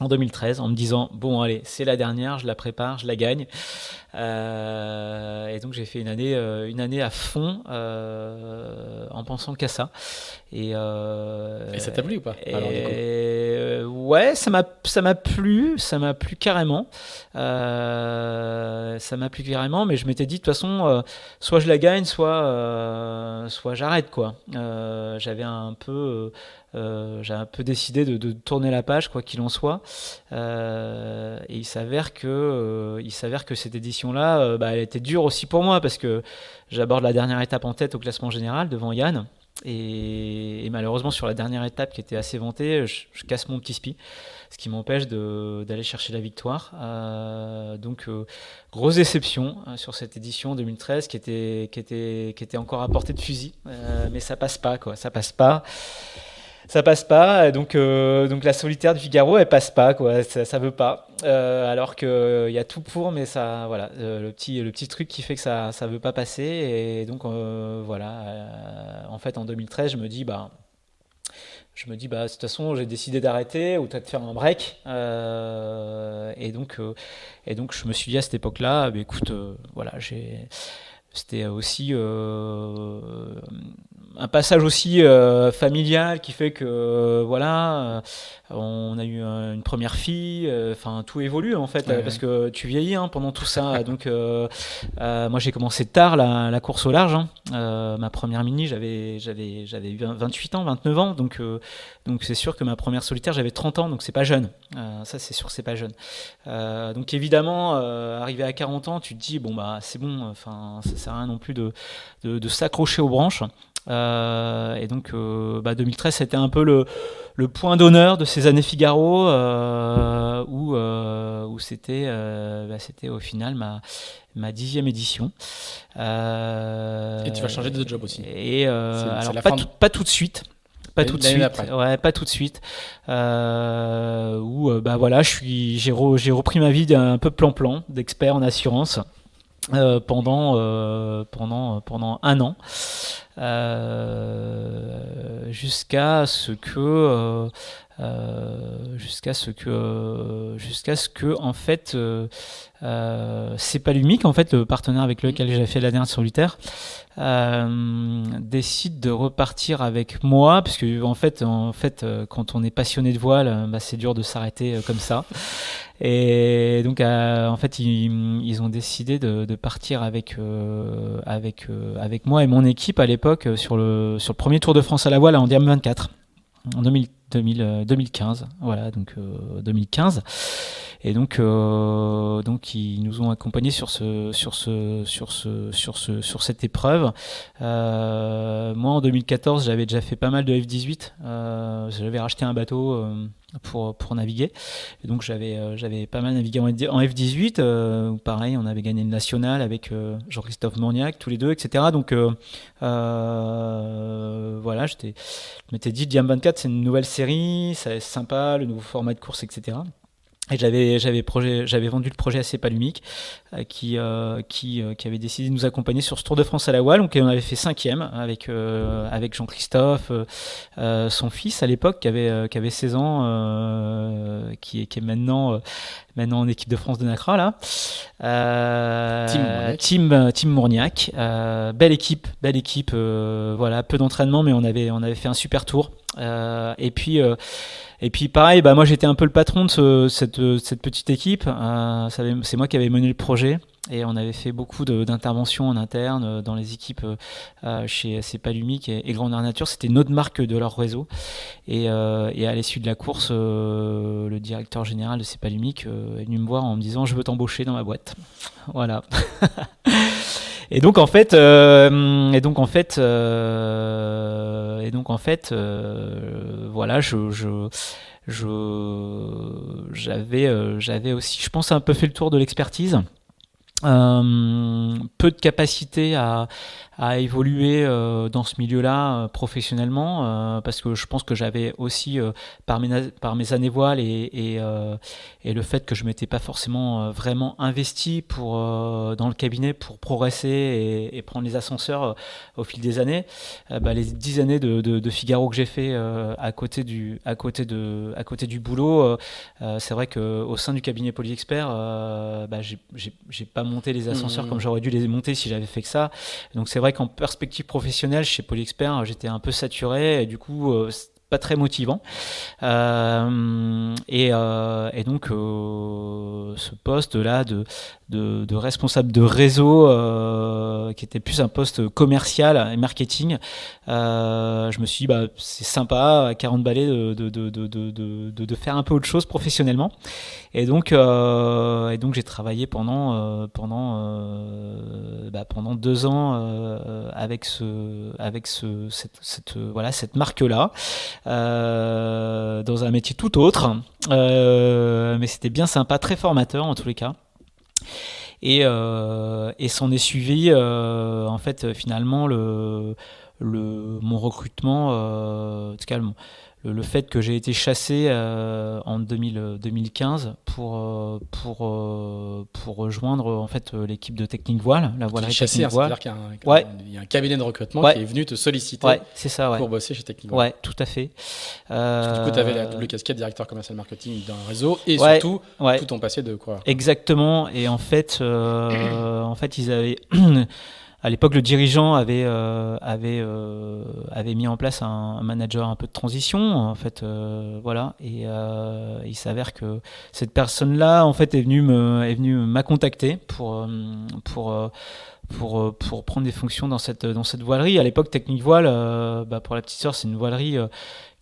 en 2013 en me disant bon allez, c'est la dernière, je la prépare, je la gagne. Et donc j'ai fait une année à fond en pensant qu'à ça. Et ça t'a plu ou pas alors, du coup ouais, ça m'a plu carrément. Ça m'a plu carrément, mais je m'étais dit de toute façon, soit je la gagne, soit j'arrête quoi. J'ai un peu décidé de tourner la page quoi qu'il en soit. Et il s'avère que cette édition-là, elle était dure aussi pour moi parce que j'aborde la dernière étape en tête au classement général devant Yann. Et malheureusement, sur la dernière étape qui était assez vantée, je casse mon petit spi, ce qui m'empêche d'aller chercher la victoire. Donc, grosse déception sur cette édition 2013 qui était encore à portée de fusil. Mais ça passe pas, quoi. Ça passe pas. Donc la solitaire du Figaro, elle passe pas, quoi. Ça veut pas. Alors que il y a tout pour, mais ça, voilà, le petit truc qui fait que ça veut pas passer. Et donc voilà. En fait, en 2013, je me dis bah, de toute façon, j'ai décidé d'arrêter ou peut-être de faire un break. Et donc, je me suis dit à cette époque-là, bah, écoute, voilà, c'était aussi un passage aussi familial qui fait que voilà, on a eu une première fille, enfin tout évolue en fait, parce que tu vieillis pendant tout ça. Donc moi j'ai commencé tard la course au large. Ma première mini, j'avais eu 28 ans, 29 ans, donc c'est sûr que ma première solitaire j'avais 30 ans, donc c'est pas jeune. Ça c'est sûr, c'est pas jeune. Donc évidemment, arrivé à 40 ans, tu te dis bon bah c'est bon, enfin ça sert à rien non plus de s'accrocher aux branches. Et donc 2013 c'était un peu le point d'honneur de ces années Figaro où c'était au final ma 10e édition. Et tu vas changer de job aussi. Et alors pas tout de suite. Pas tout de suite. Ouais, pas tout de suite. Voilà, j'ai repris ma vie d'un peu plan-plan d'expert en assurance pendant un an. Jusqu'à ce que en fait c'est pas Lumic en fait le partenaire avec lequel j'ai fait la dernière solitaire décide de repartir avec moi parce que en fait quand on est passionné de voile c'est dur de s'arrêter comme ça. Et donc en fait ils ont décidé de partir avec moi et mon équipe à l'époque sur le premier Tour de France à la voile en Diam 24 en 2015, voilà, donc 2015. Et donc ils nous ont accompagnés sur cette épreuve. Moi en 2014, j'avais déjà fait pas mal de F18. J'avais racheté un bateau pour naviguer. Et donc j'avais pas mal navigué en F18. Où pareil, on avait gagné le national avec Jean-Christophe Morniac, tous les deux, etc. Donc voilà, je m'étais dit Diam 24, c'est une nouvelle série, c'est sympa, le nouveau format de course, etc. Et j'avais vendu le projet à Cepalumic qui avait décidé de nous accompagner sur ce Tour de France à la voile. Donc on avait fait 5e avec Jean-Christophe, son fils à l'époque qui avait 16 ans, qui est maintenant en équipe de France de Nacra là. Team Mourniac. Belle équipe. Voilà, peu d'entraînement, mais on avait fait un super tour. Et puis pareil, moi j'étais un peu le patron de cette petite équipe. C'est moi qui avais mené le projet et on avait fait beaucoup d'interventions en interne dans les équipes chez Cepalumic et Grandeur Nature. C'était notre marque de leur réseau. Et à l'issue de la course, le directeur général de Cepalumic est venu me voir en me disant je veux t'embaucher dans ma boîte. Voilà. Et donc en fait, voilà, j'avais aussi, je pense, un peu fait le tour de l'expertise. Peu de capacité à à évoluer dans ce milieu-là professionnellement, parce que je pense que j'avais aussi, par mes années voile et le fait que je m'étais pas forcément vraiment investi dans le cabinet pour progresser et prendre les ascenseurs au fil des années, les 10 années de Figaro que j'ai fait à côté du boulot, c'est vrai qu'au sein du cabinet Polyexpert, j'ai pas monté les ascenseurs comme j'aurais dû les monter si j'avais fait que ça. Donc c'est vrai qu'en perspective professionnelle, chez Polyexpert, j'étais un peu saturé et du coup, pas très motivant. Et donc, ce poste-là de responsable de réseau, qui était plus un poste commercial et marketing, je me suis dit, c'est sympa, à 40 balais, de faire un peu autre chose professionnellement. Et donc j'ai travaillé pendant 2 ans avec cette marque-là, dans un métier tout autre, mais c'était bien sympa, très formateur en tous les cas. Et s'en est suivi en fait finalement mon recrutement, en tout cas le fait que j'ai été chassé en 2015 pour rejoindre en fait l'équipe de Technique Voile, la voilerie chassé, Technique Voile. C'est-à-dire qu'il y a un cabinet de recrutement qui est venu te solliciter c'est ça, pour bosser chez Technique Voile. Ouais, tout à fait. Parce que du coup, tu avais la double casquette directeur commercial marketing d'un réseau et surtout tout ton passé de coureur. Exactement. Et en fait, ils avaient à l'époque, le dirigeant avait mis en place un manager un peu de transition, en fait, voilà. Et il s'avère que cette personne-là, en fait, est venue m'a contacté pour prendre des fonctions dans cette voilerie. À l'époque, Technique Voile, pour la petite sœur, c'est une voilerie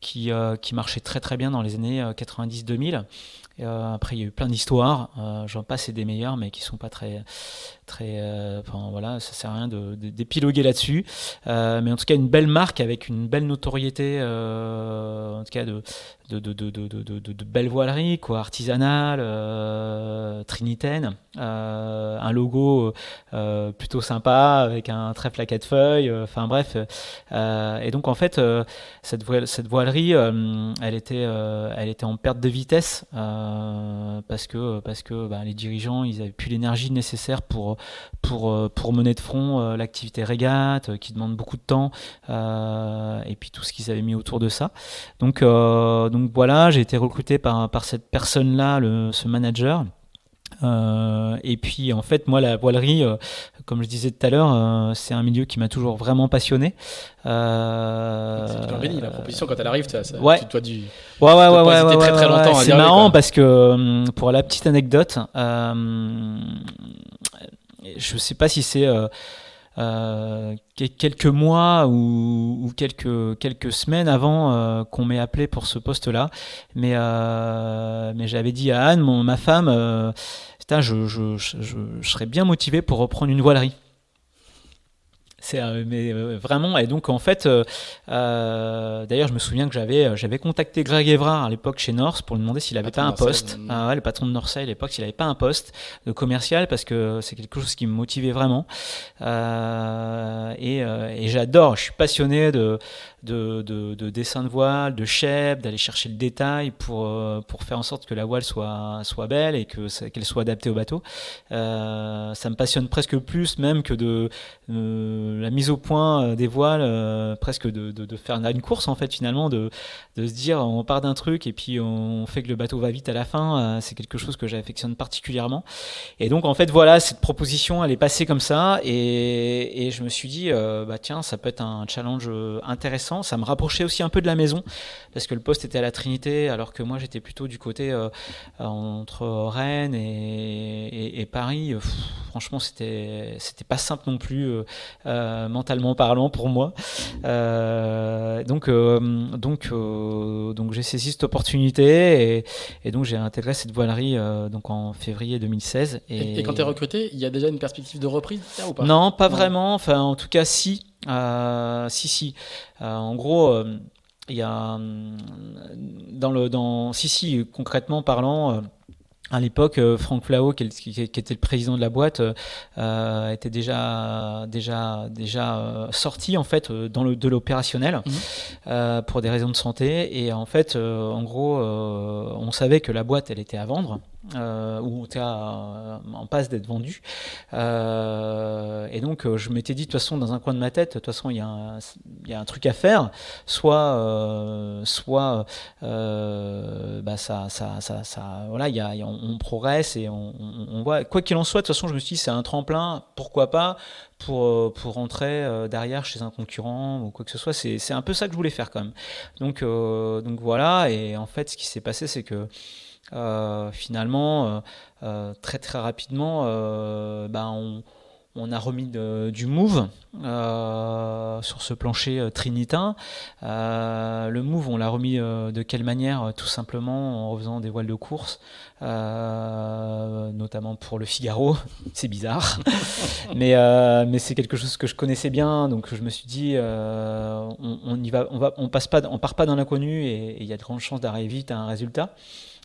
qui marchait très très bien dans les années 90-2000. Après, il y a eu plein d'histoires, j'en passe et des meilleures, mais qui sont pas très, enfin voilà, ça sert à rien d'épiloguer là-dessus. Mais en tout cas, une belle marque avec une belle notoriété, en tout cas de belles voileries, quoi, artisanales, trinitaines, un logo plutôt sympa avec un trèfle à 4 feuilles, enfin bref. Et donc en fait, cette voilerie, elle était en perte de vitesse, parce que les dirigeants, ils avaient plus l'énergie nécessaire pour mener de front l'activité régate, qui demande beaucoup de temps, et puis tout ce qu'ils avaient mis autour de ça. Donc voilà, j'ai été recruté par cette personne-là, ce manager. Et puis en fait, moi, la voilerie, comme je disais tout à l'heure, c'est un milieu qui m'a toujours vraiment passionné. C'est bien béni, la proposition quand elle arrive, tu dois ouais, très très longtemps. C'est marrant parce que pour la petite anecdote, je sais pas si c'est quelques mois ou quelques semaines avant qu'on m'ait appelé pour ce poste-là, mais j'avais dit à Anne, ma femme, je serais bien motivé pour reprendre une voilerie. Vraiment, et donc en fait, d'ailleurs je me souviens que j'avais contacté Greg Évrard à l'époque chez Norse pour lui demander s'il avait pas un poste, le patron de Norse à l'époque, s'il avait pas un poste de commercial, parce que c'est quelque chose qui me motivait vraiment, et j'adore, je suis passionné de dessin de voile, de chep, d'aller chercher le détail pour faire en sorte que la voile soit belle et qu'elle soit adaptée au bateau. Ça me passionne presque plus même que la mise au point des voiles, presque de faire une course en fait, finalement, de se dire on part d'un truc et puis on fait que le bateau va vite à la fin. C'est quelque chose que j'affectionne particulièrement. Et donc en fait voilà, cette proposition elle est passée comme ça, et je me suis dit tiens, ça peut être un challenge intéressant. Ça me rapprochait aussi un peu de la maison, parce que le poste était à la Trinité, alors que moi j'étais plutôt du côté entre Rennes et Paris. Franchement, c'était pas simple non plus, mentalement parlant pour moi. Donc j'ai saisi cette opportunité, et donc j'ai intégré cette voilerie donc en février 2016. Et quand tu es recruté, il y a déjà une perspective de reprise ou pas? Non, pas vraiment. Enfin, en tout cas, si. Si. En gros, il y a concrètement parlant, À l'époque, Franck Flao, qui était le président de la boîte, était déjà sorti en fait de l'opérationnel pour des raisons de santé. Et en fait, en gros, on savait que la boîte, elle était à vendre. Ou était en passe d'être vendue. Et donc, je m'étais dit, de toute façon, dans un coin de ma tête, de toute façon, il y a un truc à faire. Soit voilà, on progresse et on voit. Quoi qu'il en soit, de toute façon, je me suis dit, c'est un tremplin, pourquoi pas, pour rentrer derrière chez un concurrent ou quoi que ce soit. C'est un peu ça que je voulais faire quand même. Donc voilà. Et en fait, ce qui s'est passé, c'est que finalement, très très rapidement, on a remis du move sur ce plancher trinitain. Le move, on l'a remis de quelle manière? Tout simplement en refaisant des voiles de course, notamment pour le Figaro. C'est bizarre, mais c'est quelque chose que je connaissais bien, donc je me suis dit, on part pas dans l'inconnu, et il y a de grandes chances d'arriver vite à un résultat.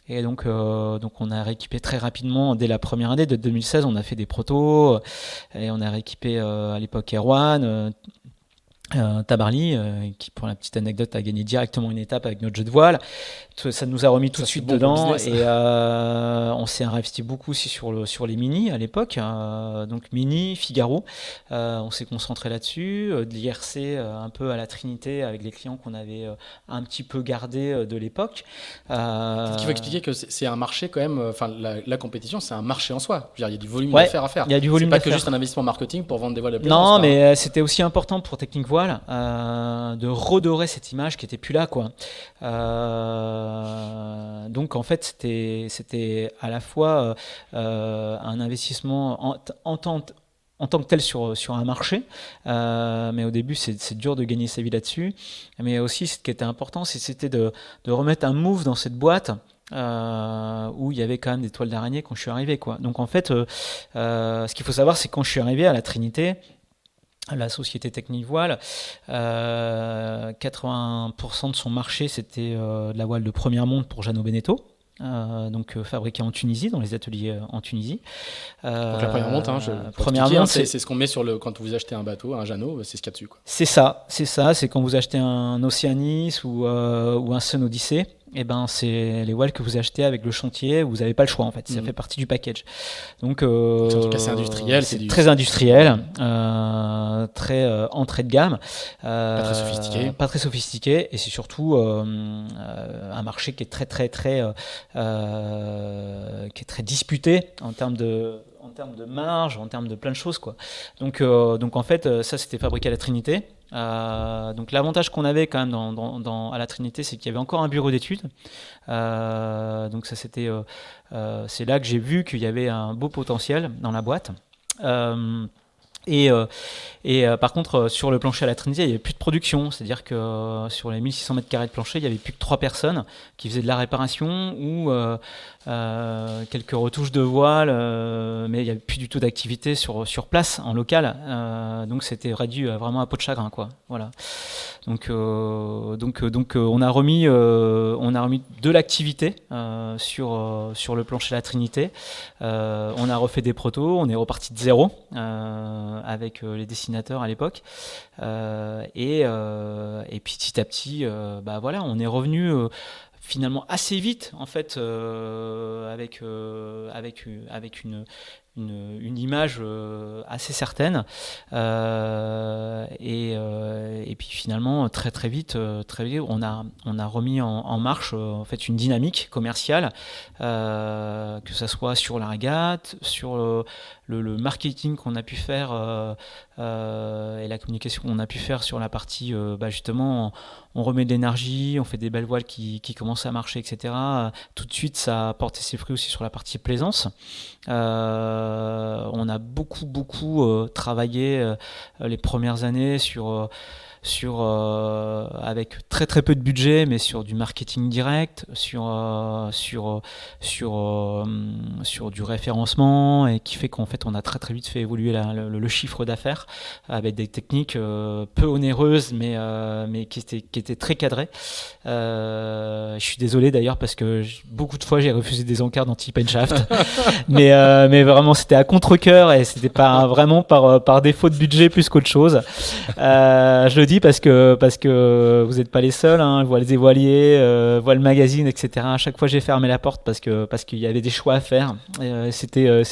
Et donc on a rééquipé très rapidement dès la première année de 2016. On a fait des protos et on a rééquipé à l'époque Erwan, Tabarly, qui pour la petite anecdote a gagné directement une étape avec notre jeu de voile. Ça nous a remis tout de suite dedans, et on s'est investi beaucoup aussi sur les mini à l'époque, donc mini, Figaro, on s'est concentré là-dessus, de l'IRC un peu à la Trinité avec les clients qu'on avait un petit peu gardés de l'époque. Il faut expliquer que c'est un marché quand même, enfin la compétition c'est un marché en soi. Je veux dire, il y a du volume d'affaires à faire. Il y a du volume d'affaires. C'est pas que juste un investissement marketing pour vendre des voiles de plaisance. Non, mais c'était aussi important pour Technique Voile de redorer cette image qui était plus là, quoi. Donc en fait c'était à la fois un investissement en tant que tel sur un marché, mais au début c'est dur de gagner sa vie là-dessus. Mais aussi, ce qui était important, c'était de remettre un move dans cette boîte où il y avait quand même des toiles d'araignée quand je suis arrivé, quoi. Donc en fait, ce qu'il faut savoir, c'est que quand je suis arrivé à la Trinité, la société Technique Voile, 80% de son marché, c'était de la voile de première monte pour Jeannot Beneteau. Donc fabriqué en Tunisie, dans les ateliers en Tunisie. Donc la première monte, c'est ce qu'on met quand vous achetez un bateau, un Jeannot, c'est ce qu'il y a dessus, quoi. C'est ça, c'est quand vous achetez un Oceanis ou un Sun Odyssey. Et ben c'est les voiles que vous achetez avec le chantier, vous n'avez pas le choix en fait, ça fait partie du package. Donc en tout cas c'est industriel, c'est très industriel, très entrée de gamme, pas très sophistiqué, et c'est surtout un marché qui est très disputé en termes de marge, en termes de plein de choses, quoi. Donc en fait ça c'était fabriqué à la Trinité. Donc l'avantage qu'on avait quand même à la Trinité, c'est qu'il y avait encore un bureau d'études. Donc ça c'est là que j'ai vu qu'il y avait un beau potentiel dans la boîte. Et par contre, sur le plancher à la Trinité, il n'y avait plus de production. C'est-à-dire que sur les 1600 mètres carrés de plancher, il n'y avait plus que 3 personnes qui faisaient de la réparation ou quelques retouches de voile, mais il n'y avait plus du tout d'activité sur place, en local. Donc c'était réduit vraiment à peau de chagrin, quoi. Voilà. Donc on a remis de l'activité sur le plancher à la Trinité. On a refait des protos, on est reparti de zéro avec les dessinateurs à l'époque, et puis petit à petit, voilà, on est revenu finalement assez vite en fait, avec une image assez certaine, et puis finalement très vite on a remis en marche en fait une dynamique commerciale, que ça soit sur la régate, sur le marketing qu'on a pu faire, et la communication qu'on a pu faire sur la partie justement on remet de l'énergie, on fait des belles voiles qui commencent à marcher, etc. Tout de suite ça a porté ses fruits aussi sur la partie plaisance. On a beaucoup travaillé les premières années sur avec très très peu de budget, mais sur du marketing direct, sur du référencement, et qui fait qu'en fait on a très très vite fait évoluer le chiffre d'affaires avec des techniques peu onéreuses, mais qui étaient très cadrées. Je suis désolé d'ailleurs parce que beaucoup de fois j'ai refusé des encarts dans Tip and Shaft, mais vraiment c'était à contre-cœur et c'était pas vraiment par défaut de budget plus qu'autre chose. Je le dis parce que vous n'êtes pas les seuls, hein. Je vois les voiliers, vois le magazine, etc. À chaque fois j'ai fermé la porte parce qu'il y avait des choix à faire. C'était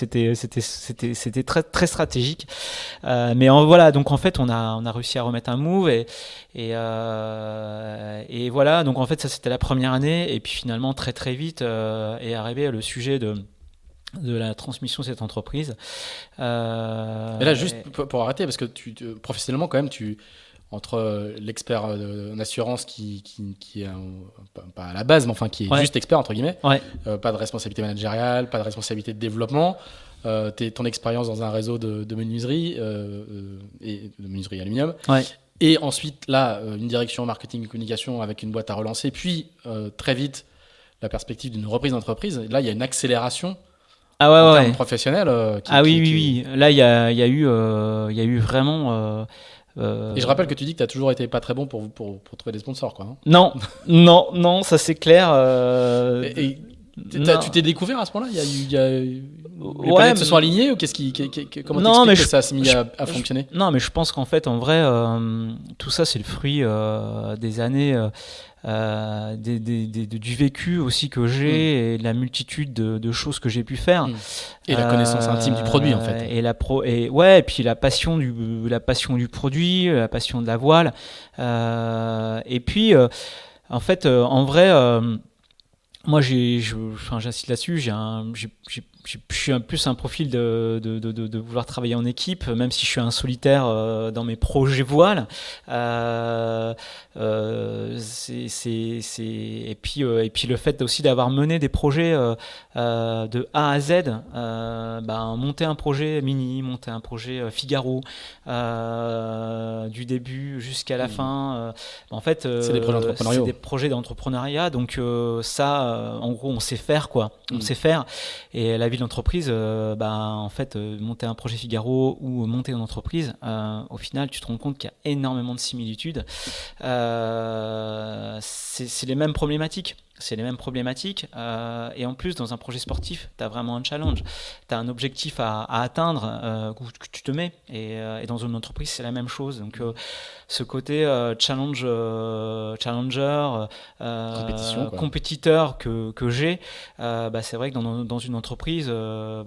très très stratégique. Voilà, donc en fait on a réussi à remettre un move et voilà, donc en fait ça c'était la première année, et puis finalement très très vite est arrivé le sujet de la transmission de cette entreprise. Et là, juste pour arrêter, parce que professionnellement quand même, entre l'expert en assurance qui est pas à la base, mais enfin qui est juste expert entre guillemets, pas de responsabilité managériale, pas de responsabilité de développement, ton expérience dans un réseau de menuiserie et de menuiserie aluminium. Et ensuite, là, une direction marketing et communication avec une boîte à relancer, puis très vite, la perspective d'une reprise d'entreprise. Là, il y a une accélération en termes professionnels. Oui. Là, il y a eu vraiment... Et je rappelle que tu dis que tu as toujours été pas très bon pour trouver des sponsors, quoi. Hein. Non, ça c'est clair. Tu t'es découvert à ce moment-là? Les planètes se sont alignées ou comment t'expliques que ça s'est mis à fonctionner? Non, mais je pense qu'en fait, en vrai, tout ça, c'est le fruit des années, du vécu aussi que j'ai, et de la multitude de choses que j'ai pu faire. Et la connaissance intime du produit, en fait. Et puis la passion du produit, la passion de la voile. Et puis, en fait, en vrai... moi, j'insiste là-dessus. Je suis plus un profil de vouloir travailler en équipe, même si je suis un solitaire dans mes projets voiles. Et puis le fait aussi d'avoir mené des projets de A à Z, monter un projet Mini, monter un projet Figaro, du début jusqu'à la fin. En fait, c'est des projets entrepreneuriaux. C'est des projets d'entrepreneuriat, donc ça, en gros, on sait faire quoi. On sait faire. Et la vie de l'entreprise, en fait, monter un projet Figaro ou monter une entreprise, au final, tu te rends compte qu'il y a énormément de similitudes. C'est les mêmes problématiques. Et en plus, dans un projet sportif, tu as vraiment un challenge. Tu as un objectif à atteindre que tu te mets. Et dans une entreprise, c'est la même chose. Donc, ce côté challenger, compétiteur que j'ai, c'est vrai que dans une entreprise,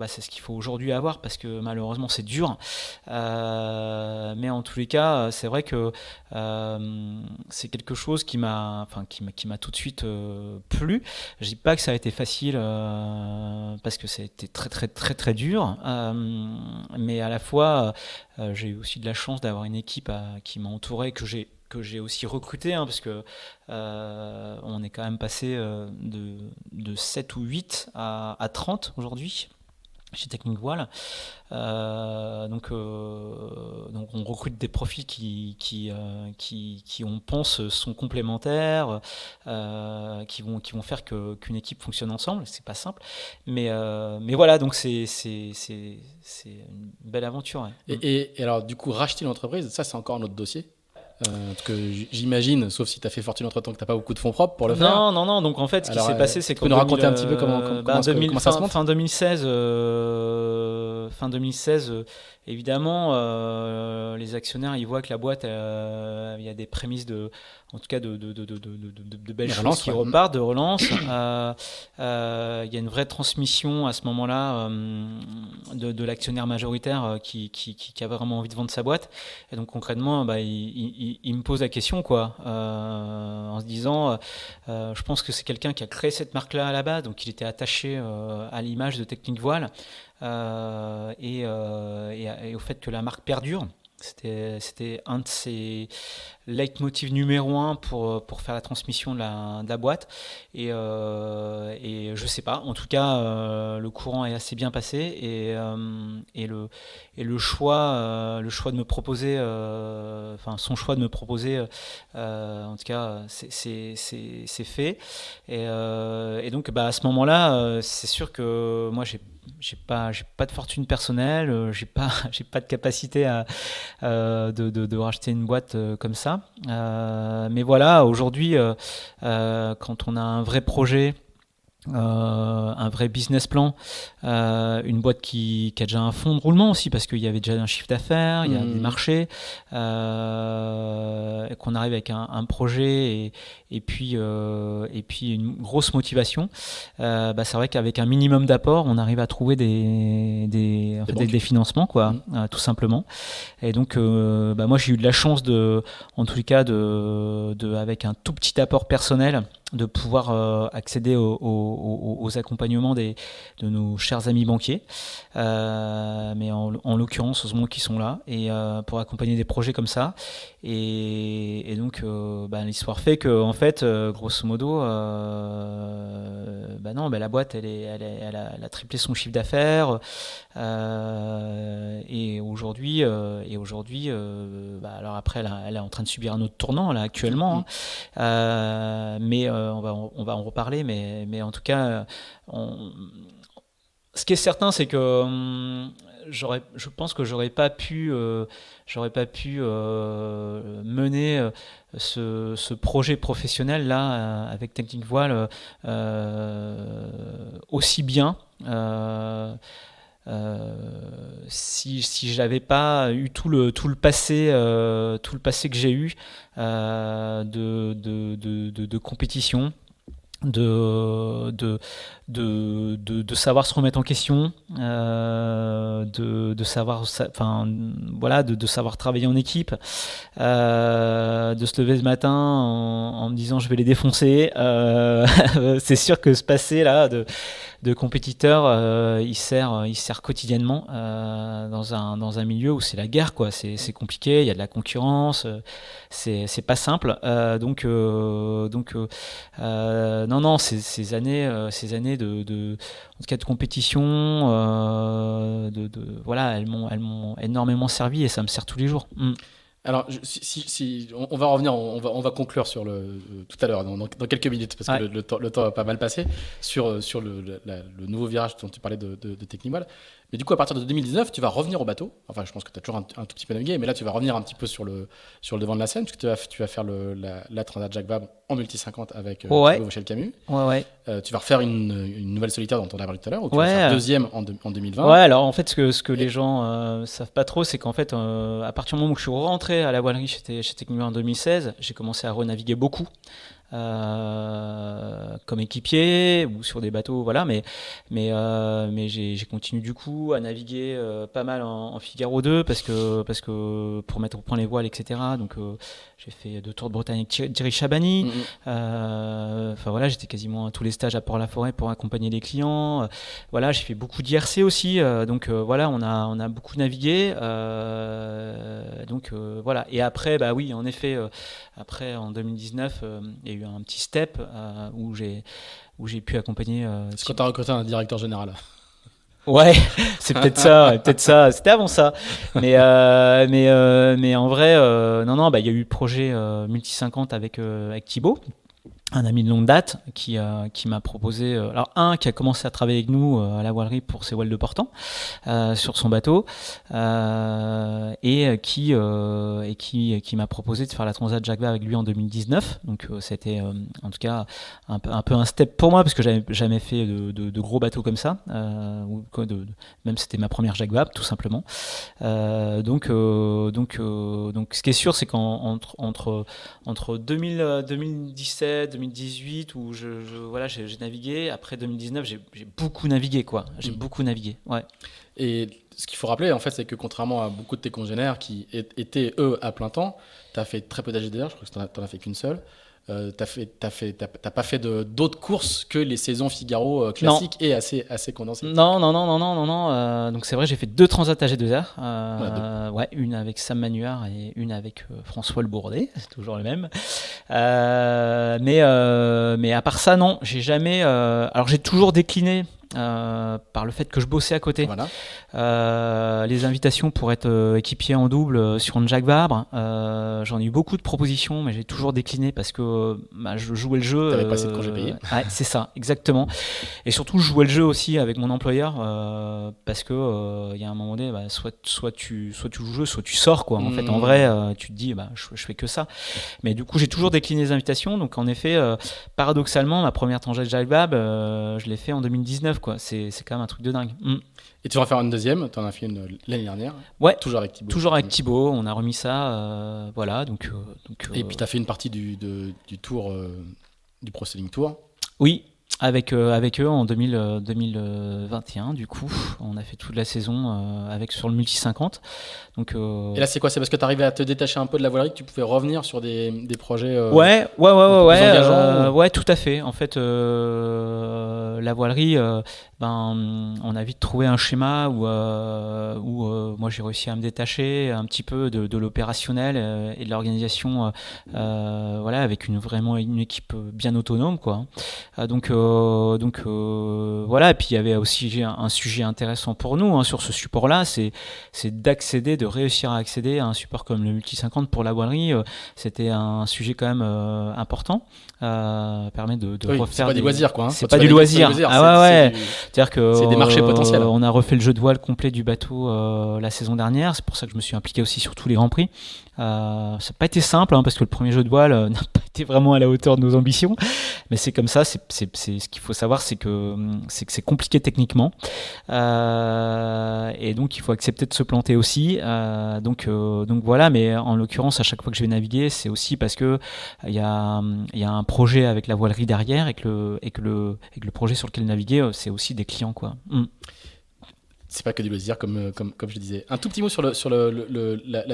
c'est ce qu'il faut aujourd'hui avoir, parce que malheureusement, c'est dur. Mais en tous les cas, c'est vrai que c'est quelque chose qui m'a tout de suite plu. Je dis pas que ça a été facile parce que ça a été très très très très dur, mais à la fois j'ai eu aussi de la chance d'avoir une équipe qui m'a entouré, que j'ai aussi recruté, parce que on est quand même passé de 7 ou 8 à 30 aujourd'hui chez Technique Voile. Donc on recrute des profils qui on pense sont complémentaires, qui vont faire qu'une équipe fonctionne ensemble. C'est pas simple, mais voilà, donc c'est une belle aventure. Ouais. Et alors du coup, racheter l'entreprise, ça c'est encore un autre dossier. Parce que j'imagine, sauf si tu as fait fortune entre temps, que tu n'as pas beaucoup de fonds propres pour le faire. Non. Donc en fait, ce qui s'est passé, c'est que. Tu peux nous raconter un petit peu comment ça se monte? Fin 2016, évidemment, les actionnaires, ils voient que la boîte, il y a des prémices en tout cas de belles choses qui repartent, de relance. Il y a une vraie transmission à ce moment-là de l'actionnaire majoritaire qui a vraiment envie de vendre sa boîte. Et donc concrètement, il me pose la question, quoi, en se disant, je pense que c'est quelqu'un qui a créé cette marque-là à la base, donc il était attaché à l'image de Technique Voile et au fait que la marque perdure. C'était un de ses leitmotiv numéro un pour faire la transmission de la boîte. Et je sais pas, en tout cas, le courant est assez bien passé. Et le choix de me proposer, enfin son choix de me proposer, en tout cas, c'est fait. Et donc, bah, à ce moment-là, c'est sûr que moi, j'ai pas de fortune personnelle, j'ai pas de capacité de racheter une boîte comme ça. Mais voilà, aujourd'hui, quand on a un vrai projet, un vrai business plan, une boîte qui a déjà un fonds de roulement aussi, parce qu'il y avait déjà un chiffre d'affaires, il y a des marchés, et qu'on arrive avec un projet et puis une grosse motivation, bah, c'est vrai qu'avec un minimum d'apport, on arrive à trouver des financements, quoi, tout simplement. Et donc, bah, moi, j'ai eu de la chance en tous les cas, avec un tout petit apport personnel, de pouvoir accéder aux accompagnements de nos chers amis banquiers, mais en l'occurrence, heureusement qu'ils sont là, et pour accompagner des projets comme ça. Et donc, bah, l'histoire fait que, en fait, grosso modo, bah non, bah, la boîte, elle a triplé son chiffre d'affaires. Et aujourd'hui, bah, alors après, elle est en train de subir un autre tournant là actuellement, hein. Mais on va en reparler. Mais en tout cas, ce qui est certain, c'est que je pense que j'aurais pas pu mener ce projet professionnel là, avec Technique Voile, aussi bien. Si j'avais pas eu tout le passé que j'ai eu, de compétition, de savoir se remettre en question, de savoir, enfin voilà, de savoir travailler en équipe, de se lever ce matin en me disant je vais les défoncer. C'est sûr que ce passé là de compétiteur, il sert quotidiennement, dans un milieu où c'est la guerre, quoi. C'est compliqué, il y a de la concurrence, c'est pas simple. Non, ces années en tout cas de compétition, voilà, elles m'ont énormément servi, et ça me sert tous les jours. Alors, on va revenir, on va conclure sur tout à l'heure, dans quelques minutes, parce que Ouais. le temps a pas mal passé, sur le nouveau virage dont tu parlais de Technimal. Mais du coup, à partir de 2019, tu vas revenir au bateau. Enfin, je pense que tu as toujours un tout petit peu navigué, mais là, tu vas revenir un petit peu sur le devant de la scène, puisque tu vas faire la Transat Jacques Vabre en multi 50 avec Ouais, Thibaut Vauchel-Camus. ouais, ouais. Tu vas refaire une nouvelle solitaire dont on a parlé tout à l'heure, où tu vas Ouais. faire deuxième en 2020. Ouais, alors en fait, ce que Et- les gens savent pas trop, c'est qu'en fait, à partir du moment où je suis rentré à la voilerie chez Technique en 2016, j'ai commencé à renaviguer beaucoup, comme équipier ou sur des bateaux, voilà. Mais j'ai continué du coup à naviguer pas mal en Figaro 2, parce que pour mettre au point les voiles, etc. Donc, j'ai fait 2 tours de Bretagne avec Thierry Chabani. Mm, mm. Enfin voilà, j'étais quasiment à tous les stages à Port-la-Forêt pour accompagner les clients. Voilà, j'ai fait beaucoup d'IRC aussi, donc voilà, on a beaucoup navigué, donc voilà. Et après, bah oui, en effet, après en 2019, il y a eu un petit step, où j'ai pu accompagner. C'est quand tu as recruté un directeur général. Ouais, c'est peut-être ça, ouais, peut-être ça. C'était avant ça, mais en vrai, non, non, bah il y a eu le projet Multi 50 avec Thibaut, un ami de longue date qui m'a proposé, alors qui a commencé à travailler avec nous à la voilerie pour ses voiles de portant, sur son bateau, et qui m'a proposé de faire la Transat Jacques Vabre avec lui en 2019. Donc, c'était en tout cas un peu un step pour moi, parce que j'avais jamais fait de gros bateaux comme ça, même c'était ma première Jacques Vabre tout simplement. Donc ce qui est sûr, c'est qu'entre 2017, 2018, où voilà, j'ai navigué. Après 2019, j'ai beaucoup navigué, quoi. J'ai beaucoup navigué, ouais. Et ce qu'il faut rappeler, en fait, c'est que contrairement à beaucoup de tes congénères qui étaient, eux, à plein temps, tu as fait très peu d'AGDR, je crois que tu n'en as fait qu'une seule. t'as pas fait d'autres courses que les saisons Figaro classiques et assez condensées. Non. Donc c'est vrai, j'ai fait 2 transats à G2R. Une avec Sam Manuard et une avec François Le Bourdet. C'est toujours le même. Mais à part ça, non, j'ai jamais. Alors j'ai toujours décliné. Par le fait que je bossais à côté, les invitations pour être équipier en double sur une Jacques Vabre, j'en ai eu beaucoup de propositions, mais j'ai toujours décliné parce que je jouais le jeu. T'avais pas assez de congés payés. Ouais, c'est ça, exactement. Et surtout, je jouais le jeu aussi avec mon employeur parce que il y a un moment donné, soit tu joues le jeu, soit tu sors quoi. En fait, en vrai, tu te dis, je fais que ça. Mais du coup, j'ai toujours décliné les invitations. Donc, en effet, paradoxalement, ma première tangente Jacques Vabre, je l'ai fait en 2019. Quoi. C'est quand même un truc de dingue. Et tu vas faire une deuxième, tu en as fait une l'année dernière. Ouais, toujours avec Thibaut. Toujours avec Thibaut, on a remis ça. Voilà, donc, et puis tu as fait une partie du tour, du Pro Sailing Tour. Oui, avec eux en 2021, du coup. On a fait toute la saison sur le Multi 50. Donc, et là, c'est quoi? C'est parce que tu arrivais à te détacher un peu de la voilerie que tu pouvais revenir sur des projets ouais, engageants, ouais, tout à fait. En fait, la voilerie, on a vite trouvé un schéma où moi j'ai réussi à me détacher un petit peu de l'opérationnel et de l'organisation, avec vraiment une équipe bien autonome, quoi. Donc voilà. Et puis il y avait aussi un sujet intéressant pour nous sur ce support-là, c'est de réussir à accéder à un support comme le Multi 50 pour la voilerie. C'était un sujet quand même important. Permet de refaire. C'est pas du loisir, quoi. C'est pas du loisir. C'est-à-dire que c'est des marchés potentiels. On a refait le jeu de voile complet du bateau la saison dernière. C'est pour ça que je me suis impliqué aussi sur tous les grands prix. Ça n'a pas été simple parce que le premier jeu de voile n'a pas été vraiment à la hauteur de nos ambitions. Mais c'est comme ça. Ce qu'il faut savoir, c'est que c'est compliqué techniquement. Et donc il faut accepter de se planter aussi. Donc voilà. Mais en l'occurrence, à chaque fois que je vais naviguer, c'est aussi parce que il y a un projet avec la voilerie derrière et que le projet sur lequel naviguer, c'est aussi des clients, quoi. C'est pas que du loisir, comme je disais. Un tout petit mot sur la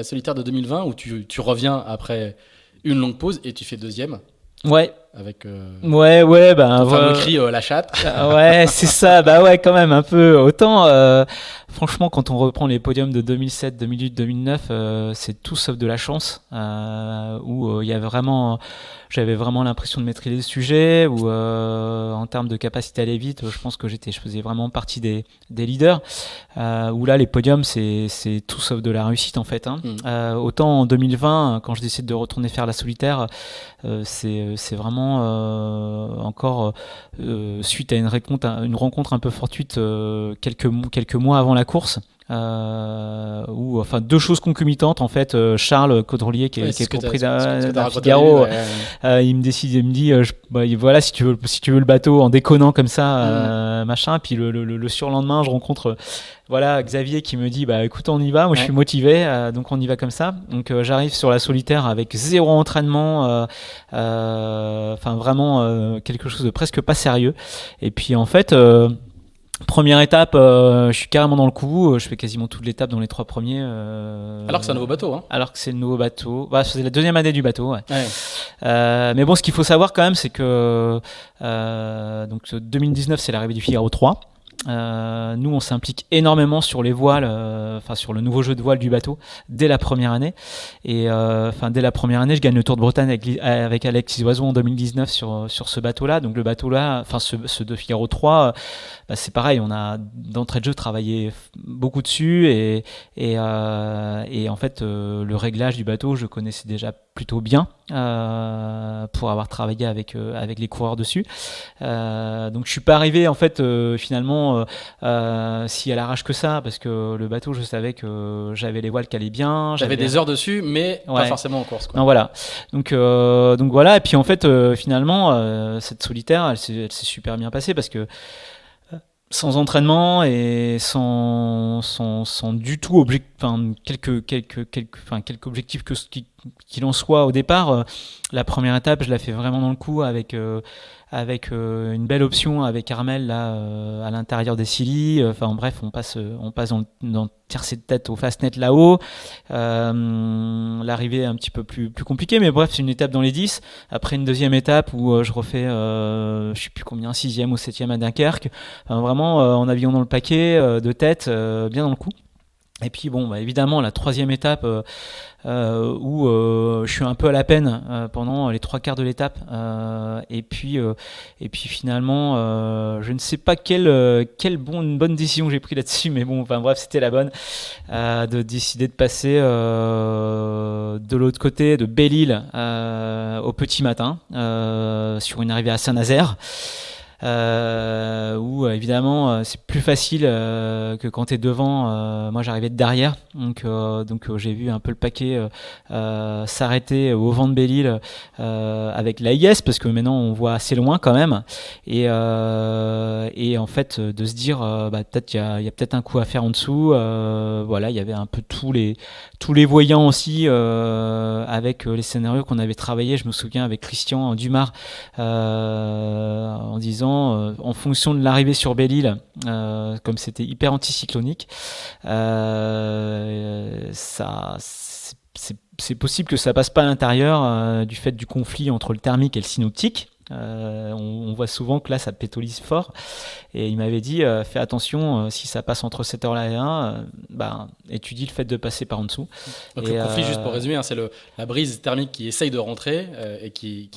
solitaire de 2020 où tu reviens après une longue pause et tu fais deuxième. Ouais. Avec ton fameux cri la chatte. Ouais, c'est ça. Quand même un peu. Autant franchement, quand on reprend les podiums de 2007, 2008, 2009, c'est tout sauf de la chance. Où il y avait j'avais vraiment l'impression de maîtriser le sujet. Où en termes de capacité à aller vite, je pense que je faisais vraiment partie des leaders. Où là, les podiums, c'est tout sauf de la réussite en fait. Autant en 2020, quand je décide de retourner faire la solitaire, c'est vraiment encore suite à une rencontre un peu fortuite quelques mois avant la course. Ou enfin 2 choses concomitantes en fait. Charles Caudrelier qui est propriétaire d'un Figaro, il me dit voilà, si tu veux le bateau en déconnant comme ça, machin. Puis le surlendemain je rencontre Xavier qui me dit écoute, on y va, moi je suis motivé, donc on y va comme ça. Donc j'arrive sur la solitaire avec 0 entraînement, vraiment quelque chose de presque pas sérieux. Et puis en fait première étape, je suis carrément dans le coup, je fais quasiment toute l'étape dans les 3 premiers. Alors que c'est un nouveau bateau. Alors que c'est le nouveau bateau. C'est la 2e année du bateau. Ouais. Mais bon, ce qu'il faut savoir quand même, c'est que 2019, c'est l'arrivée du Figaro 3. Nous, on s'implique énormément sur les voiles, sur le nouveau jeu de voile du bateau dès la première année. Et dès la première année, je gagne le Tour de Bretagne avec Alexis Oiseau en 2019 sur ce bateau-là. Donc le bateau-là, ce de Figaro 3, c'est pareil. On a d'entrée de jeu travaillé beaucoup dessus et en fait le réglage du bateau, je connaissais déjà plutôt bien pour avoir travaillé avec les coureurs dessus. Donc je suis pas arrivé en fait finalement si à l'arrache que ça, parce que le bateau, je savais que j'avais les voiles qui allaient bien. J'avais des heures dessus, mais pas forcément en course, quoi. Non, voilà. Donc voilà. Et puis en fait finalement cette solitaire, elle s'est super bien passée parce que sans entraînement et sans du tout quelques objectifs qu'il en soit au départ. La première étape, je la fais vraiment dans le coup avec avec une belle option avec Armel là à l'intérieur des Scilly. Enfin bref, on passe dans le tiercé de tête au Fastnet là-haut. L'arrivée est un petit peu plus compliquée, mais bref, c'est une étape dans les 10. Après une deuxième étape où je refais, je sais plus combien, 6e ou 7e à Dunkerque. Enfin, vraiment en avion dans le paquet, de tête, bien dans le coup. Et puis bon, bah, évidemment, la troisième étape où je suis un peu à la peine pendant les 3 quarts de l'étape. Et puis finalement, je ne sais pas quelle bonne décision j'ai pris là-dessus, mais bon, enfin bref, c'était la bonne, de décider de passer de l'autre côté, de Belle-Île au petit matin, sur une arrivée à Saint-Nazaire. Où évidemment c'est plus facile que quand t'es devant. Moi j'arrivais de derrière, donc j'ai vu un peu le paquet s'arrêter au vent de Belle-Île avec l'AIS, parce que maintenant on voit assez loin quand même, et en fait de se dire peut-être il y a peut-être un coup à faire en dessous. Voilà, il y avait un peu tous les voyants aussi, avec les scénarios qu'on avait travaillé, je me souviens, avec Christian Dumas, en disant en fonction de l'arrivée sur Belle-Île, comme c'était hyper anticyclonique, c'est possible que ça passe pas à l'intérieur, du fait du conflit entre le thermique et le synoptique. On voit souvent que là ça pétolise fort, et il m'avait dit fais attention, si ça passe entre cette heure-là et 1, étudie le fait de passer par en dessous. Donc le conflit, juste pour résumer, c'est la brise thermique qui essaye de rentrer et qui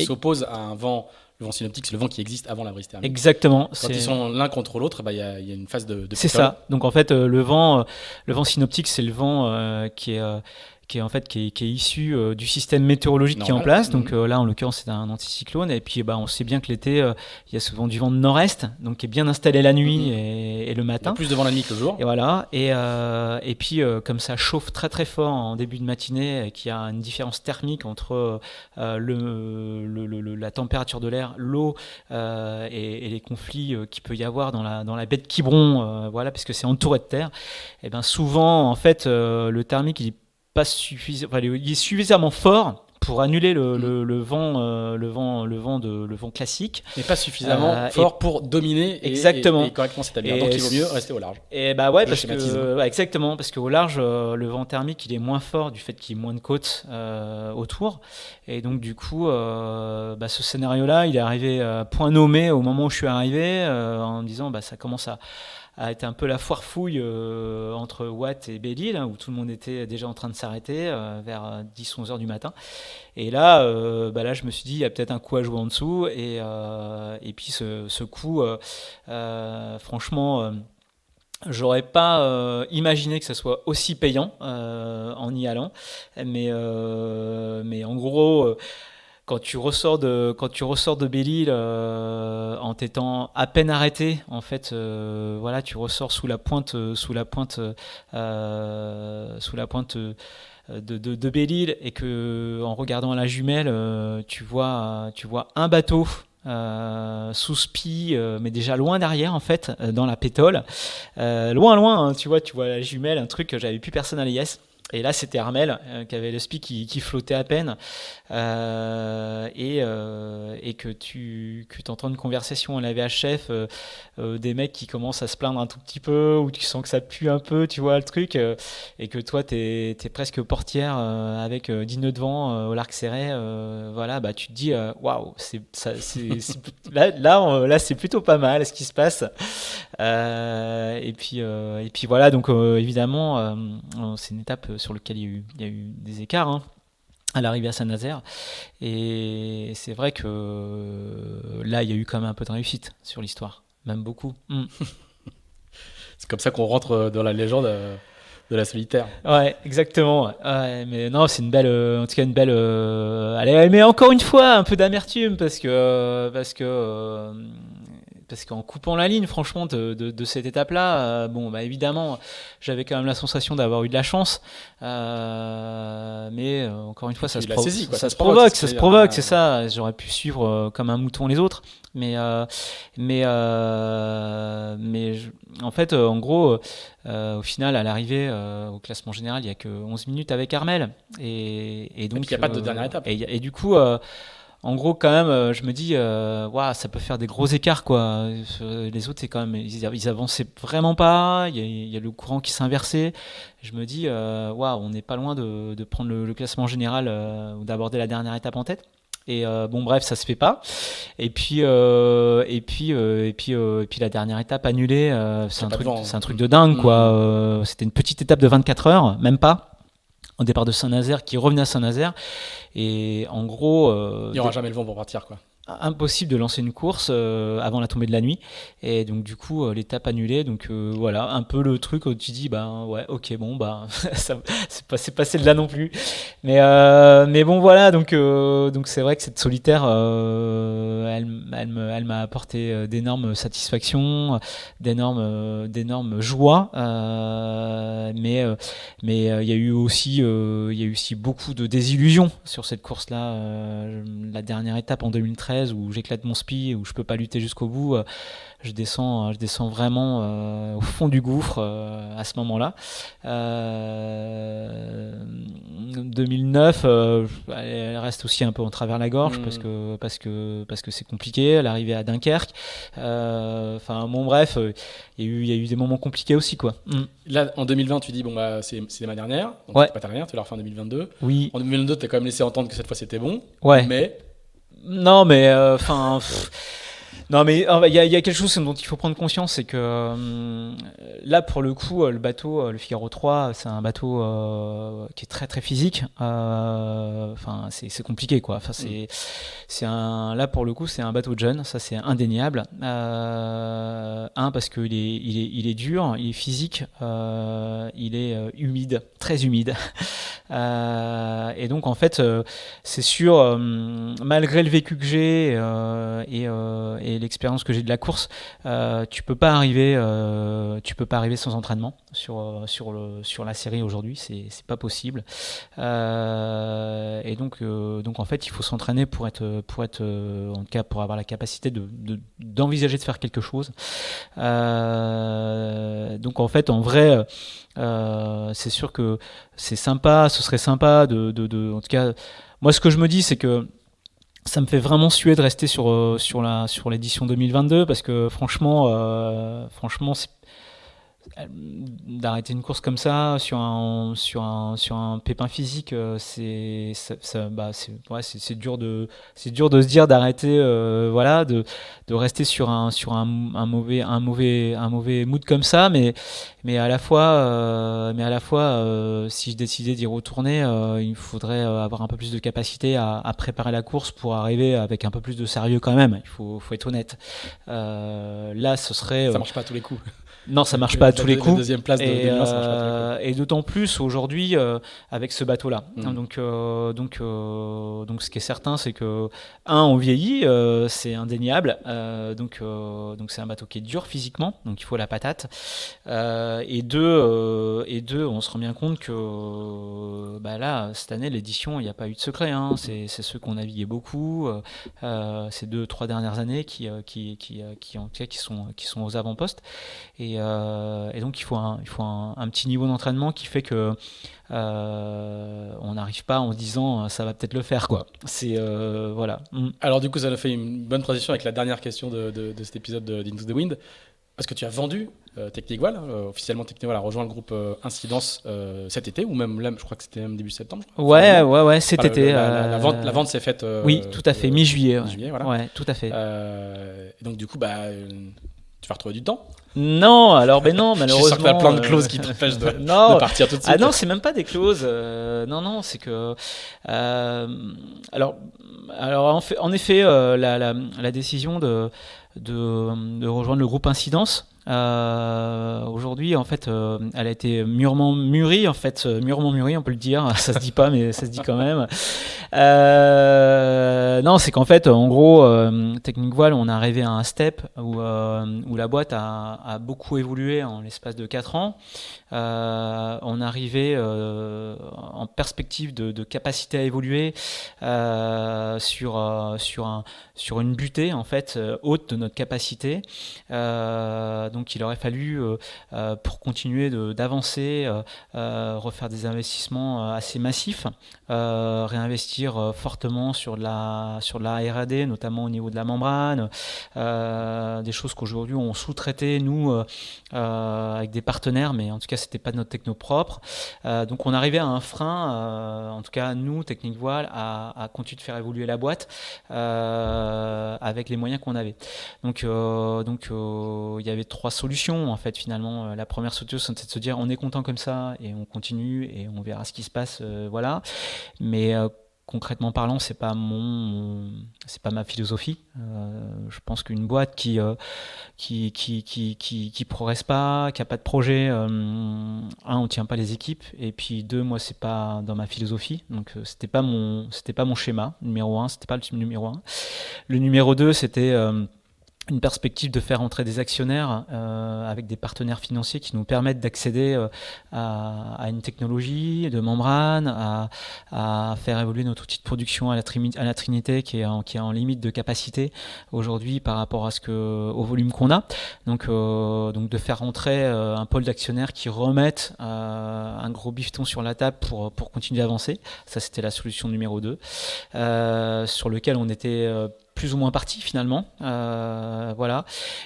s'oppose à un vent. Le vent synoptique, c'est le vent qui existe avant la brise thermique. Exactement. Quand ils sont l'un contre l'autre, il y a une phase de c'est ça. Donc en fait, le vent synoptique, c'est le vent qui est issu du système météorologique qui est en place. Donc là, en l'occurrence, c'est un anticyclone. Et puis, on sait bien que l'été, il y a souvent du vent de nord-est, donc qui est bien installé la nuit et le matin. Il y a plus de vent la nuit que le jour. Et voilà. Et puis, comme ça chauffe très très fort en début de matinée, et qu'il y a une différence thermique entre la température de l'air, l'eau, et les conflits qu'il peut y avoir dans la baie de Quiberon, voilà, parce que c'est entouré de terre. Et ben souvent, en fait, le thermique, il est suffisamment fort pour annuler le vent classique, mais pas suffisamment fort pour dominer et correctement s'établir. Donc il vaut mieux rester au large. Et exactement, parce qu'au large, le vent thermique il est moins fort du fait qu'il y ait moins de côtes autour, et donc du coup ce scénario-là il est arrivé à point nommé au moment où je suis arrivé, en me disant ça commence a été un peu la foire fouille entre Watt et Belle-Île, où tout le monde était déjà en train de s'arrêter vers 10-11 heures du matin. Et là, je me suis dit, il y a peut-être un coup à jouer en dessous. Et puis ce coup, franchement, j'aurais pas imaginé que ça soit aussi payant en y allant. Mais en gros... Quand tu ressors de Belle-Île en t'étant à peine arrêté, en fait, tu ressors sous la pointe de Belle-Île, et que en regardant à la jumelle, tu vois un bateau sous spi, mais déjà loin derrière, en fait, dans la pétole, loin, hein, tu vois à la jumelle un truc que j'avais plus personne à l'IS. Et là, c'était Armel qui avait le spi qui flottait à peine, et que tu entends une conversation à la VHF, des mecs qui commencent à se plaindre un tout petit peu, ou tu sens que ça pue un peu, tu vois le truc, et que toi, t'es presque portière avec 10 nœuds de vent au largue serré. Tu te dis waouh, là, c'est plutôt pas mal ce qui se passe. Et puis voilà, donc évidemment, c'est une étape sur laquelle il y a eu des écarts, hein, à l'arrivée à Saint-Nazaire, et c'est vrai que là il y a eu quand même un peu de réussite sur l'histoire, même beaucoup. C'est comme ça qu'on rentre dans la légende de la solitaire. Ouais, exactement. Ouais, mais non, c'est en tout cas une belle. Allez, mais encore une fois, un peu d'amertume, parce qu'en coupant la ligne, franchement, de cette étape-là, évidemment, j'avais quand même la sensation d'avoir eu de la chance. Mais encore une fois, ça se provoque, c'est ça. J'aurais pu suivre comme un mouton les autres. En fait, en gros, au final, à l'arrivée, au classement général, il n'y a que 11 minutes avec Armel. Et donc, il n'y a pas de dernière étape. Et du coup... en gros, quand même, je me dis, waouh, ça peut faire des gros écarts, quoi. Les autres, c'est quand même, ils avançaient vraiment pas. Il y a le courant qui s'est inversé. Je me dis, waouh, on n'est pas loin de prendre le classement général ou d'aborder la dernière étape en tête. Et bon, bref, ça se fait pas. Et puis la dernière étape annulée, c'est un truc de dingue, quoi. C'était une petite étape de 24 heures, même pas, au départ de Saint-Nazaire, qui revenait à Saint-Nazaire. Et en gros, il n'y aura jamais le vent pour partir, quoi. Impossible de lancer une course avant la tombée de la nuit, et donc du coup l'étape annulée. Donc voilà, un peu le truc où tu dis ouais, ok, bon, c'est pas celle-là non plus, mais bon, voilà. Donc c'est vrai que cette solitaire, elle m'a apporté d'énormes satisfactions, d'énormes joies, mais il y a eu aussi beaucoup de désillusions sur cette course-là. La dernière étape en 2013, où j'éclate mon spi, où je peux pas lutter jusqu'au bout, je descends vraiment au fond du gouffre à ce moment-là. 2009, elle reste aussi un peu en travers la gorge, parce que c'est compliqué, l'arrivée à Dunkerque. Enfin bon, bref, il y a eu des moments compliqués aussi, quoi. Là, en 2020, tu dis c'est ma dernière, donc c'est pas ta dernière, tu l'as refait en 2022. Oui. En 2022, tu as quand même laissé entendre que cette fois c'était bon. Ouais. Mais non, mais enfin. Non, mais il y a quelque chose dont il faut prendre conscience, c'est que là, pour le coup, le bateau, le Figaro 3, c'est un bateau qui est très très physique. Enfin, c'est compliqué, quoi. Enfin, là, pour le coup, c'est un bateau de jeune, ça c'est indéniable. Parce qu'il il est dur, il est physique, il est humide, très humide. Et donc, en fait, c'est sûr, malgré le vécu que j'ai et l'expérience que j'ai de la course, tu peux pas arriver sans entraînement sur la série aujourd'hui, c'est pas possible. Et donc en fait, il faut s'entraîner pour être en tout cas pour avoir la capacité d'envisager de faire quelque chose. Donc en fait, en vrai, c'est sûr que c'est sympa, ce serait sympa en tout cas, moi ce que je me dis, c'est que ça me fait vraiment suer de rester sur l'édition 2022, parce que franchement d'arrêter une course comme ça sur un pépin physique, c'est dur de se dire d'arrêter, voilà, de rester sur un mauvais mood comme ça, mais à la fois si je décidais d'y retourner, il faudrait avoir un peu plus de capacité à préparer la course pour arriver avec un peu plus de sérieux quand même. Il faut être honnête. Là, ce serait ça marche pas à tous les coups. Non, ça marche pas à tous les coups. La deuxième place de 2020, ça marche pas à tous les coups. Et d'autant plus aujourd'hui avec ce bateau-là. Donc, ce qui est certain, c'est que on vieillit, c'est indéniable. Donc c'est un bateau qui est dur physiquement, donc il faut la patate. Et deux, on se rend bien compte que là, cette année, l'édition, il n'y a pas eu de secret. C'est ceux qu'on naviguait beaucoup ces 2-3 dernières années qui sont aux avant-postes. Et donc il faut un petit niveau d'entraînement qui fait que on n'arrive pas en se disant ça va peut-être le faire, quoi. C'est voilà. Alors du coup, ça nous fait une bonne transition avec la dernière question de cet épisode d'Into the Wind, parce que tu as vendu Technic Voile, officiellement Technic Voile a rejoint le groupe Incidence cet été, ou même là, je crois que c'était même début septembre. Ouais, cet été. La vente s'est faite. Oui, tout à fait, mi-juillet. Mi-juillet, voilà. Ouais, tout à fait. Et donc du coup, tu vas retrouver du temps. Non, alors non, malheureusement. Je suis sûr que tu as plein de clauses qui t'empêchent de partir tout de suite. Ah non, c'est même pas des clauses. Non, c'est que. Alors en effet, la décision de rejoindre le groupe Incidence, aujourd'hui, en fait, elle a été mûrement mûrie, on peut le dire. Ça se dit pas, mais ça se dit quand même. Non, c'est qu'en fait, en gros, Technic Voile, on est arrivé à un step où la boîte a beaucoup évolué en l'espace de 4 ans. On arrivait en perspective de capacité à évoluer sur une butée, en fait, haute de notre capacité. Donc il aurait fallu, pour continuer d'avancer, refaire des investissements assez massifs, réinvestir fortement sur de la R&D, notamment au niveau de la membrane, des choses qu'aujourd'hui on sous-traitait nous avec des partenaires, mais en tout cas c'était pas de notre techno propre. Donc on arrivait à un frein, en tout cas nous, Technique Voile, à continuer de faire évoluer la boîte avec les moyens qu'on avait. Donc il y avait 3 solutions en fait finalement. La première solution c'était de se dire on est content comme ça et on continue et on verra ce qui se passe, voilà. Mais concrètement parlant, c'est pas ma philosophie. Je pense qu'une boîte qui progresse pas, qui a pas de projet, on tient pas les équipes, et puis 2, moi c'est pas dans ma philosophie. Donc c'était pas mon schéma numéro 1, c'était pas le numéro 1. Le numéro 2, c'était une perspective de faire entrer des actionnaires avec des partenaires financiers qui nous permettent d'accéder à une technologie de membrane, à faire évoluer notre outil de production à la Trinité qui est en limite de capacité aujourd'hui par rapport au volume qu'on a. Donc de faire entrer un pôle d'actionnaires qui remettent un gros bifton sur la table pour continuer d'avancer. Ça, c'était la solution numéro 2, sur lequel on était plus ou moins parti finalement, voilà.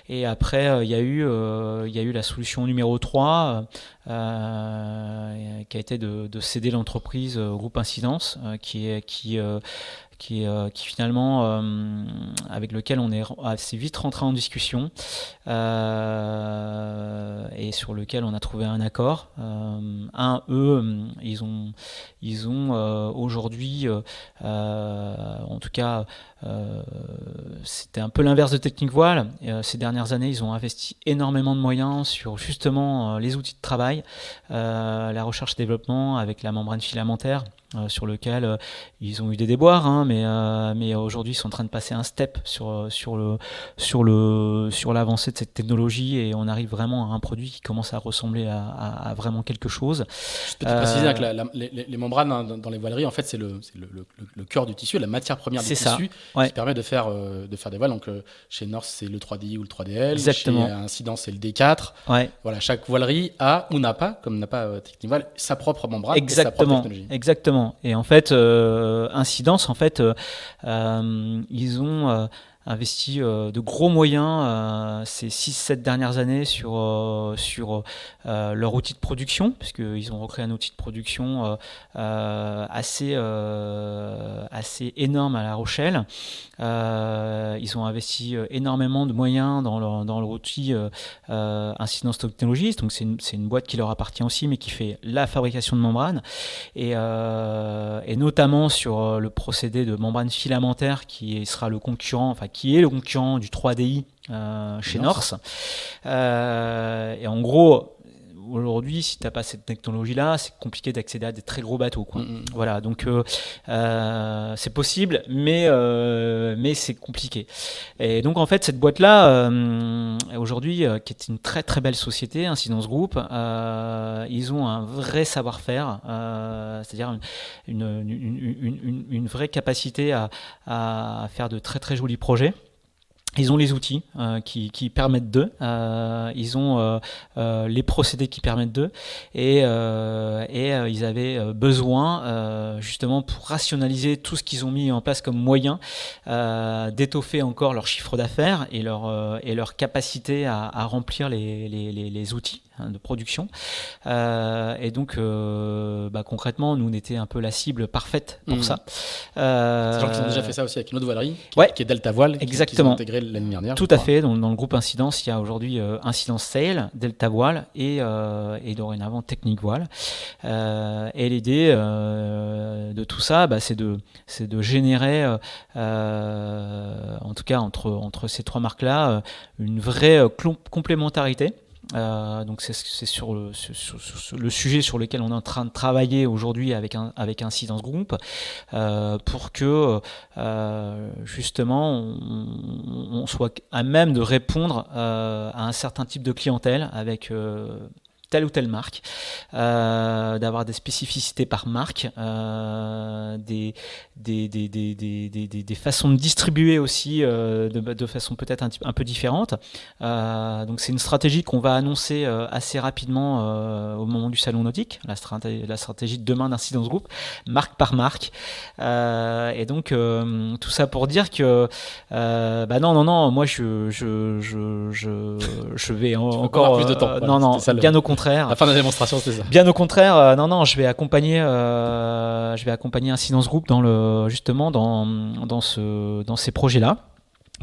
Et après il y a eu la solution numéro 3 qui a été de céder l'entreprise au groupe Incidence, qui finalement avec lequel on est assez vite rentré en discussion et sur lequel on a trouvé un accord. Ils ont aujourd'hui, en tout cas, c'était un peu l'inverse de Technique Voile. Ces dernières années, ils ont investi énormément de moyens sur justement les outils de travail, la recherche et développement avec la membrane filamentaire, sur lequel ils ont eu des déboires, hein, mais aujourd'hui ils sont en train de passer un step sur l'avancée de cette technologie, et on arrive vraiment à un produit qui commence à ressembler à vraiment quelque chose. Je peux te préciser que les membranes, hein, dans les voileries, en fait, c'est le cœur du tissu, la matière première du tissu, ouais, qui permet de faire des voiles. Donc chez North, c'est le 3DI ou le 3DL. Exactement. Chez Incidence, c'est le D4. Ouais. Voilà, chaque voilerie a ou n'a pas, comme n'a pas Technique Voile, sa propre membrane. Exactement. Et sa propre technologie. Exactement. Et en fait, Incidence, en fait, ils ont investi de gros moyens ces 6-7 dernières années sur leur outil de production, puisqu'ils ont recréé un outil de production assez énorme à La Rochelle. Ils ont investi énormément de moyens dans leur outil Incidence Technologies. Donc c'est une boîte qui leur appartient aussi, mais qui fait la fabrication de membranes, et notamment sur le procédé de membrane filamentaire qui est le concurrent du 3DI chez North. Et en gros, aujourd'hui, si tu n'as pas cette technologie-là, c'est compliqué d'accéder à des très gros bateaux, quoi. Voilà, donc c'est possible, mais c'est compliqué. Et donc en fait, cette boîte-là, aujourd'hui, qui est une très très belle société, Incidence Group, ils ont un vrai savoir-faire, c'est-à-dire une vraie capacité à faire de très très jolis projets. Ils ont les outils qui permettent d'eux, ils ont les procédés qui permettent d'eux, et ils avaient besoin, justement pour rationaliser tout ce qu'ils ont mis en place comme moyen, d'étoffer encore leur chiffre d'affaires et leur capacité à remplir les outils de production. Et donc concrètement, nous on était un peu la cible parfaite pour ça. C'est gens qui ont déjà fait ça aussi avec une autre voilerie qui est Delta Voile. Exactement. Qui ont intégré l'année dernière. Tout à fait. Dans le groupe Incidence, il y a aujourd'hui Incidence Sail, Delta Voile et dorénavant Technique Voile. Et l'idée de tout ça, c'est de générer, en tout cas entre ces 3 marques-là, une vraie complémentarité. Donc c'est sur le sujet sur lequel on est en train de travailler aujourd'hui avec Incidence Group, pour que justement on soit à même de répondre à un certain type de clientèle avec telle ou telle marque, d'avoir des spécificités par marque, des façons de distribuer aussi de façon peut-être un peu différente. Donc c'est une stratégie qu'on va annoncer assez rapidement au moment du salon nautique, la stratégie de demain d'Incidence Group, marque par marque. Et donc tout ça pour dire que non, moi je vais encore plus de temps. Voilà, non, bien au contraire. La fin de la démonstration, c'était ça. Bien au contraire, non, je vais accompagner Incidence Group justement dans ces projets-là,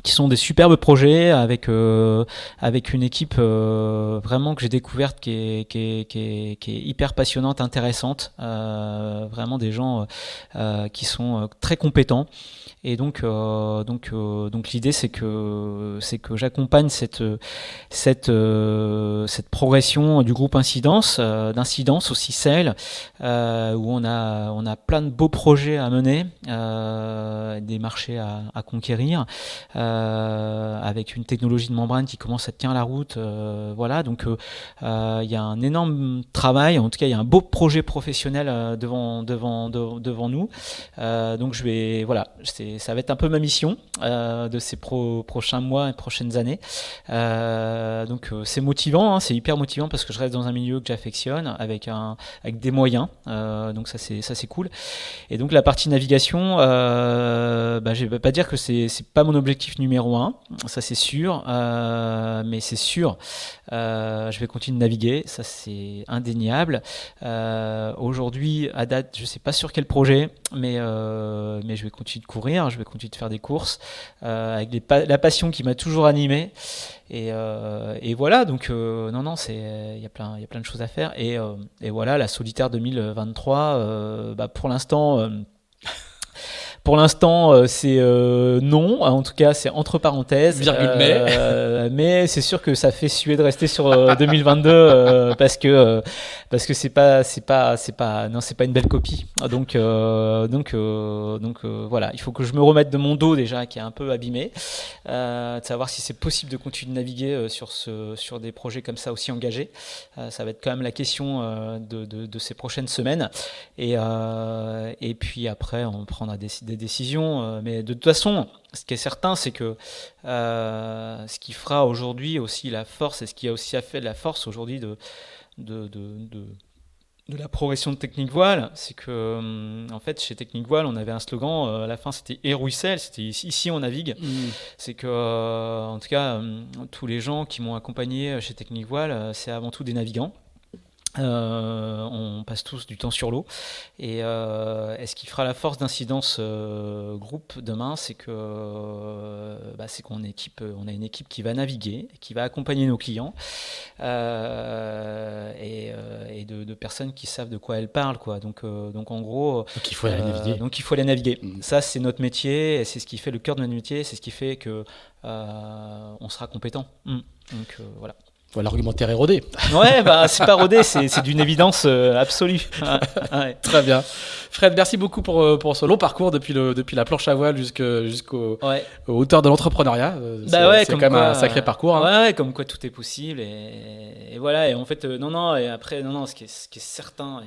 qui sont des superbes projets avec une équipe vraiment que j'ai découverte qui est hyper passionnante, intéressante, vraiment des gens qui sont très compétents. Et donc l'idée c'est que j'accompagne cette progression du groupe Incidence, d'Incidence aussi celle où on a plein de beaux projets à mener, des marchés à conquérir, avec une technologie de membrane qui commence à tenir la route, voilà. Donc il y a un énorme travail, en tout cas il y a un beau projet professionnel devant nous. Donc ça va être un peu ma mission de ces prochains mois et prochaines années. Donc c'est motivant, hein, c'est hyper motivant parce que je reste dans un milieu que j'affectionne avec des moyens. Donc ça c'est cool. Et donc la partie navigation, je vais pas dire que c'est pas mon objectif numéro 1, ça c'est sûr, mais c'est sûr, je vais continuer de naviguer, ça c'est indéniable. Aujourd'hui, à date, je sais pas sur quel projet, mais je vais continuer de courir, je vais continuer de faire des courses avec la passion qui m'a toujours animé. Et voilà, donc non, il y a plein de choses à faire. Et voilà, la Solitaire 2023, pour l'instant, c'est non. En tout cas, c'est entre parenthèses. Mais c'est sûr que ça fait suer de rester sur 2022 parce que c'est pas une belle copie. Donc voilà, il faut que je me remette de mon dos déjà qui est un peu abîmé, de savoir si c'est possible de continuer de naviguer sur des projets comme ça aussi engagés. Ça va être quand même la question de ces prochaines semaines. Et puis après, on prendra des décisions, mais de toute façon, ce qui est certain, c'est que ce qui fera aujourd'hui aussi la force, et ce qui a aussi fait la force aujourd'hui de la progression de Technique Voile, c'est que en fait chez Technique Voile, on avait un slogan à la fin, c'était et ruisselle, c'était ici on navigue. C'est que en tout cas tous les gens qui m'ont accompagné chez Technique Voile, c'est avant tout des navigants. On passe tous du temps sur l'eau, et ce qui fera la force d'Incidence Group demain, c'est qu'on a une équipe qui va naviguer, qui va accompagner nos clients, et de personnes qui savent de quoi elles parlent, quoi. Donc en gros, il faut aller naviguer. Donc il faut aller naviguer. Ça c'est notre métier, et c'est ce qui fait le cœur de notre métier, c'est ce qui fait que on sera compétent. Donc voilà. L'argumentaire est rodé. Ouais, c'est pas rodé, c'est d'une évidence absolue. Ouais. Très bien. Fred, merci beaucoup pour ce long parcours depuis la planche à voile jusqu'aux hauteurs de l'entrepreneuriat. C'est quand même un sacré parcours. Hein. Ouais, comme quoi tout est possible. Et voilà, et en fait, et après, ce qui est certain,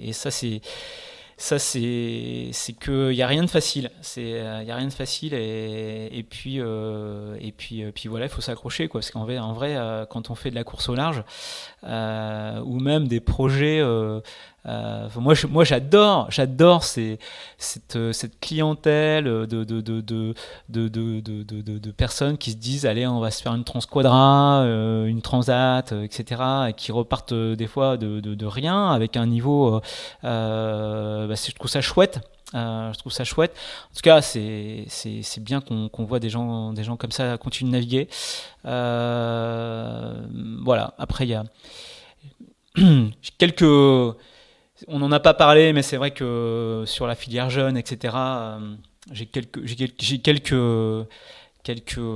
et ça c'est qu'il n'y a rien de facile. Il y a rien de facile, et puis voilà, il faut s'accrocher, quoi. Parce qu'en vrai, quand on fait de la course au large, ou même des projets, moi j'adore cette clientèle de personnes qui se disent allez, on va se faire une Transquadra, une Transat, etc., et qui repartent des fois de rien avec un niveau. Je trouve ça chouette. En tout cas, c'est bien qu'on voit des gens comme ça continuer de naviguer. Voilà. Après, il y a on n'en a pas parlé, mais c'est vrai que sur la filière jeune, etc., j'ai quelques quelques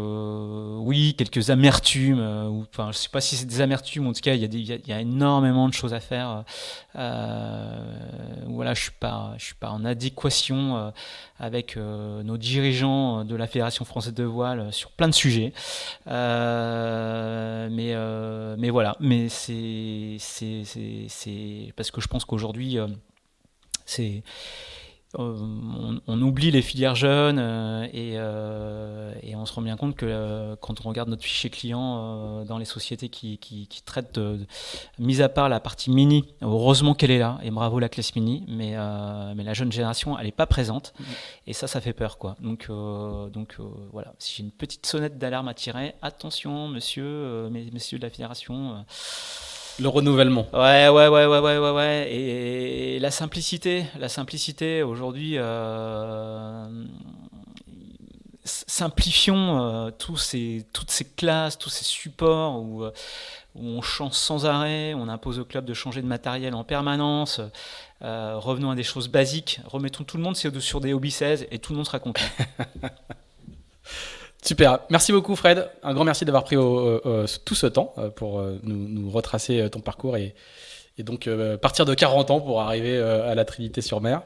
amertumes, enfin, je sais pas si c'est des amertumes, en tout cas, il y a énormément de choses à faire. Voilà, je suis pas en adéquation avec nos dirigeants de la Fédération française de voile sur plein de sujets. Mais voilà, mais c'est parce que je pense qu'aujourd'hui, c'est on oublie les filières jeunes et on se rend bien compte que quand on regarde notre fichier client dans les sociétés qui traitent mis à part la partie mini, heureusement qu'elle est là et bravo la classe mini, mais la jeune génération elle n'est pas présente et ça fait peur quoi. Donc voilà, si j'ai une petite sonnette d'alarme à tirer, attention messieurs de la fédération. Le renouvellement. Ouais. Et la simplicité aujourd'hui, simplifions toutes ces classes, tous ces supports où on change sans arrêt, on impose au club de changer de matériel en permanence. Revenons à des choses basiques, remettons tout le monde sur des hobby 16 et tout le monde sera content. Super, merci beaucoup Fred, un grand merci d'avoir pris tout ce temps pour nous retracer ton parcours et donc partir de 40 ans pour arriver à la Trinité-sur-Mer.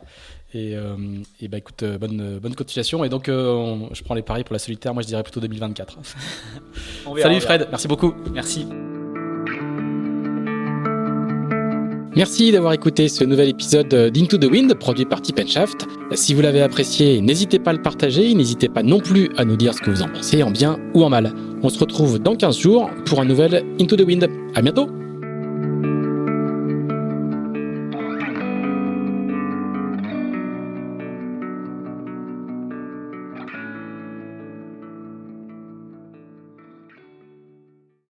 Et écoute, bonne continuation. Et donc je prends les paris pour la solitaire, moi je dirais plutôt 2024. Salut Fred, merci beaucoup. Merci. Merci d'avoir écouté ce nouvel épisode d'Into the Wind produit par Tip & Shaft. Si vous l'avez apprécié, n'hésitez pas à le partager, n'hésitez pas non plus à nous dire ce que vous en pensez, en bien ou en mal. On se retrouve dans 15 jours pour un nouvel Into the Wind. À bientôt!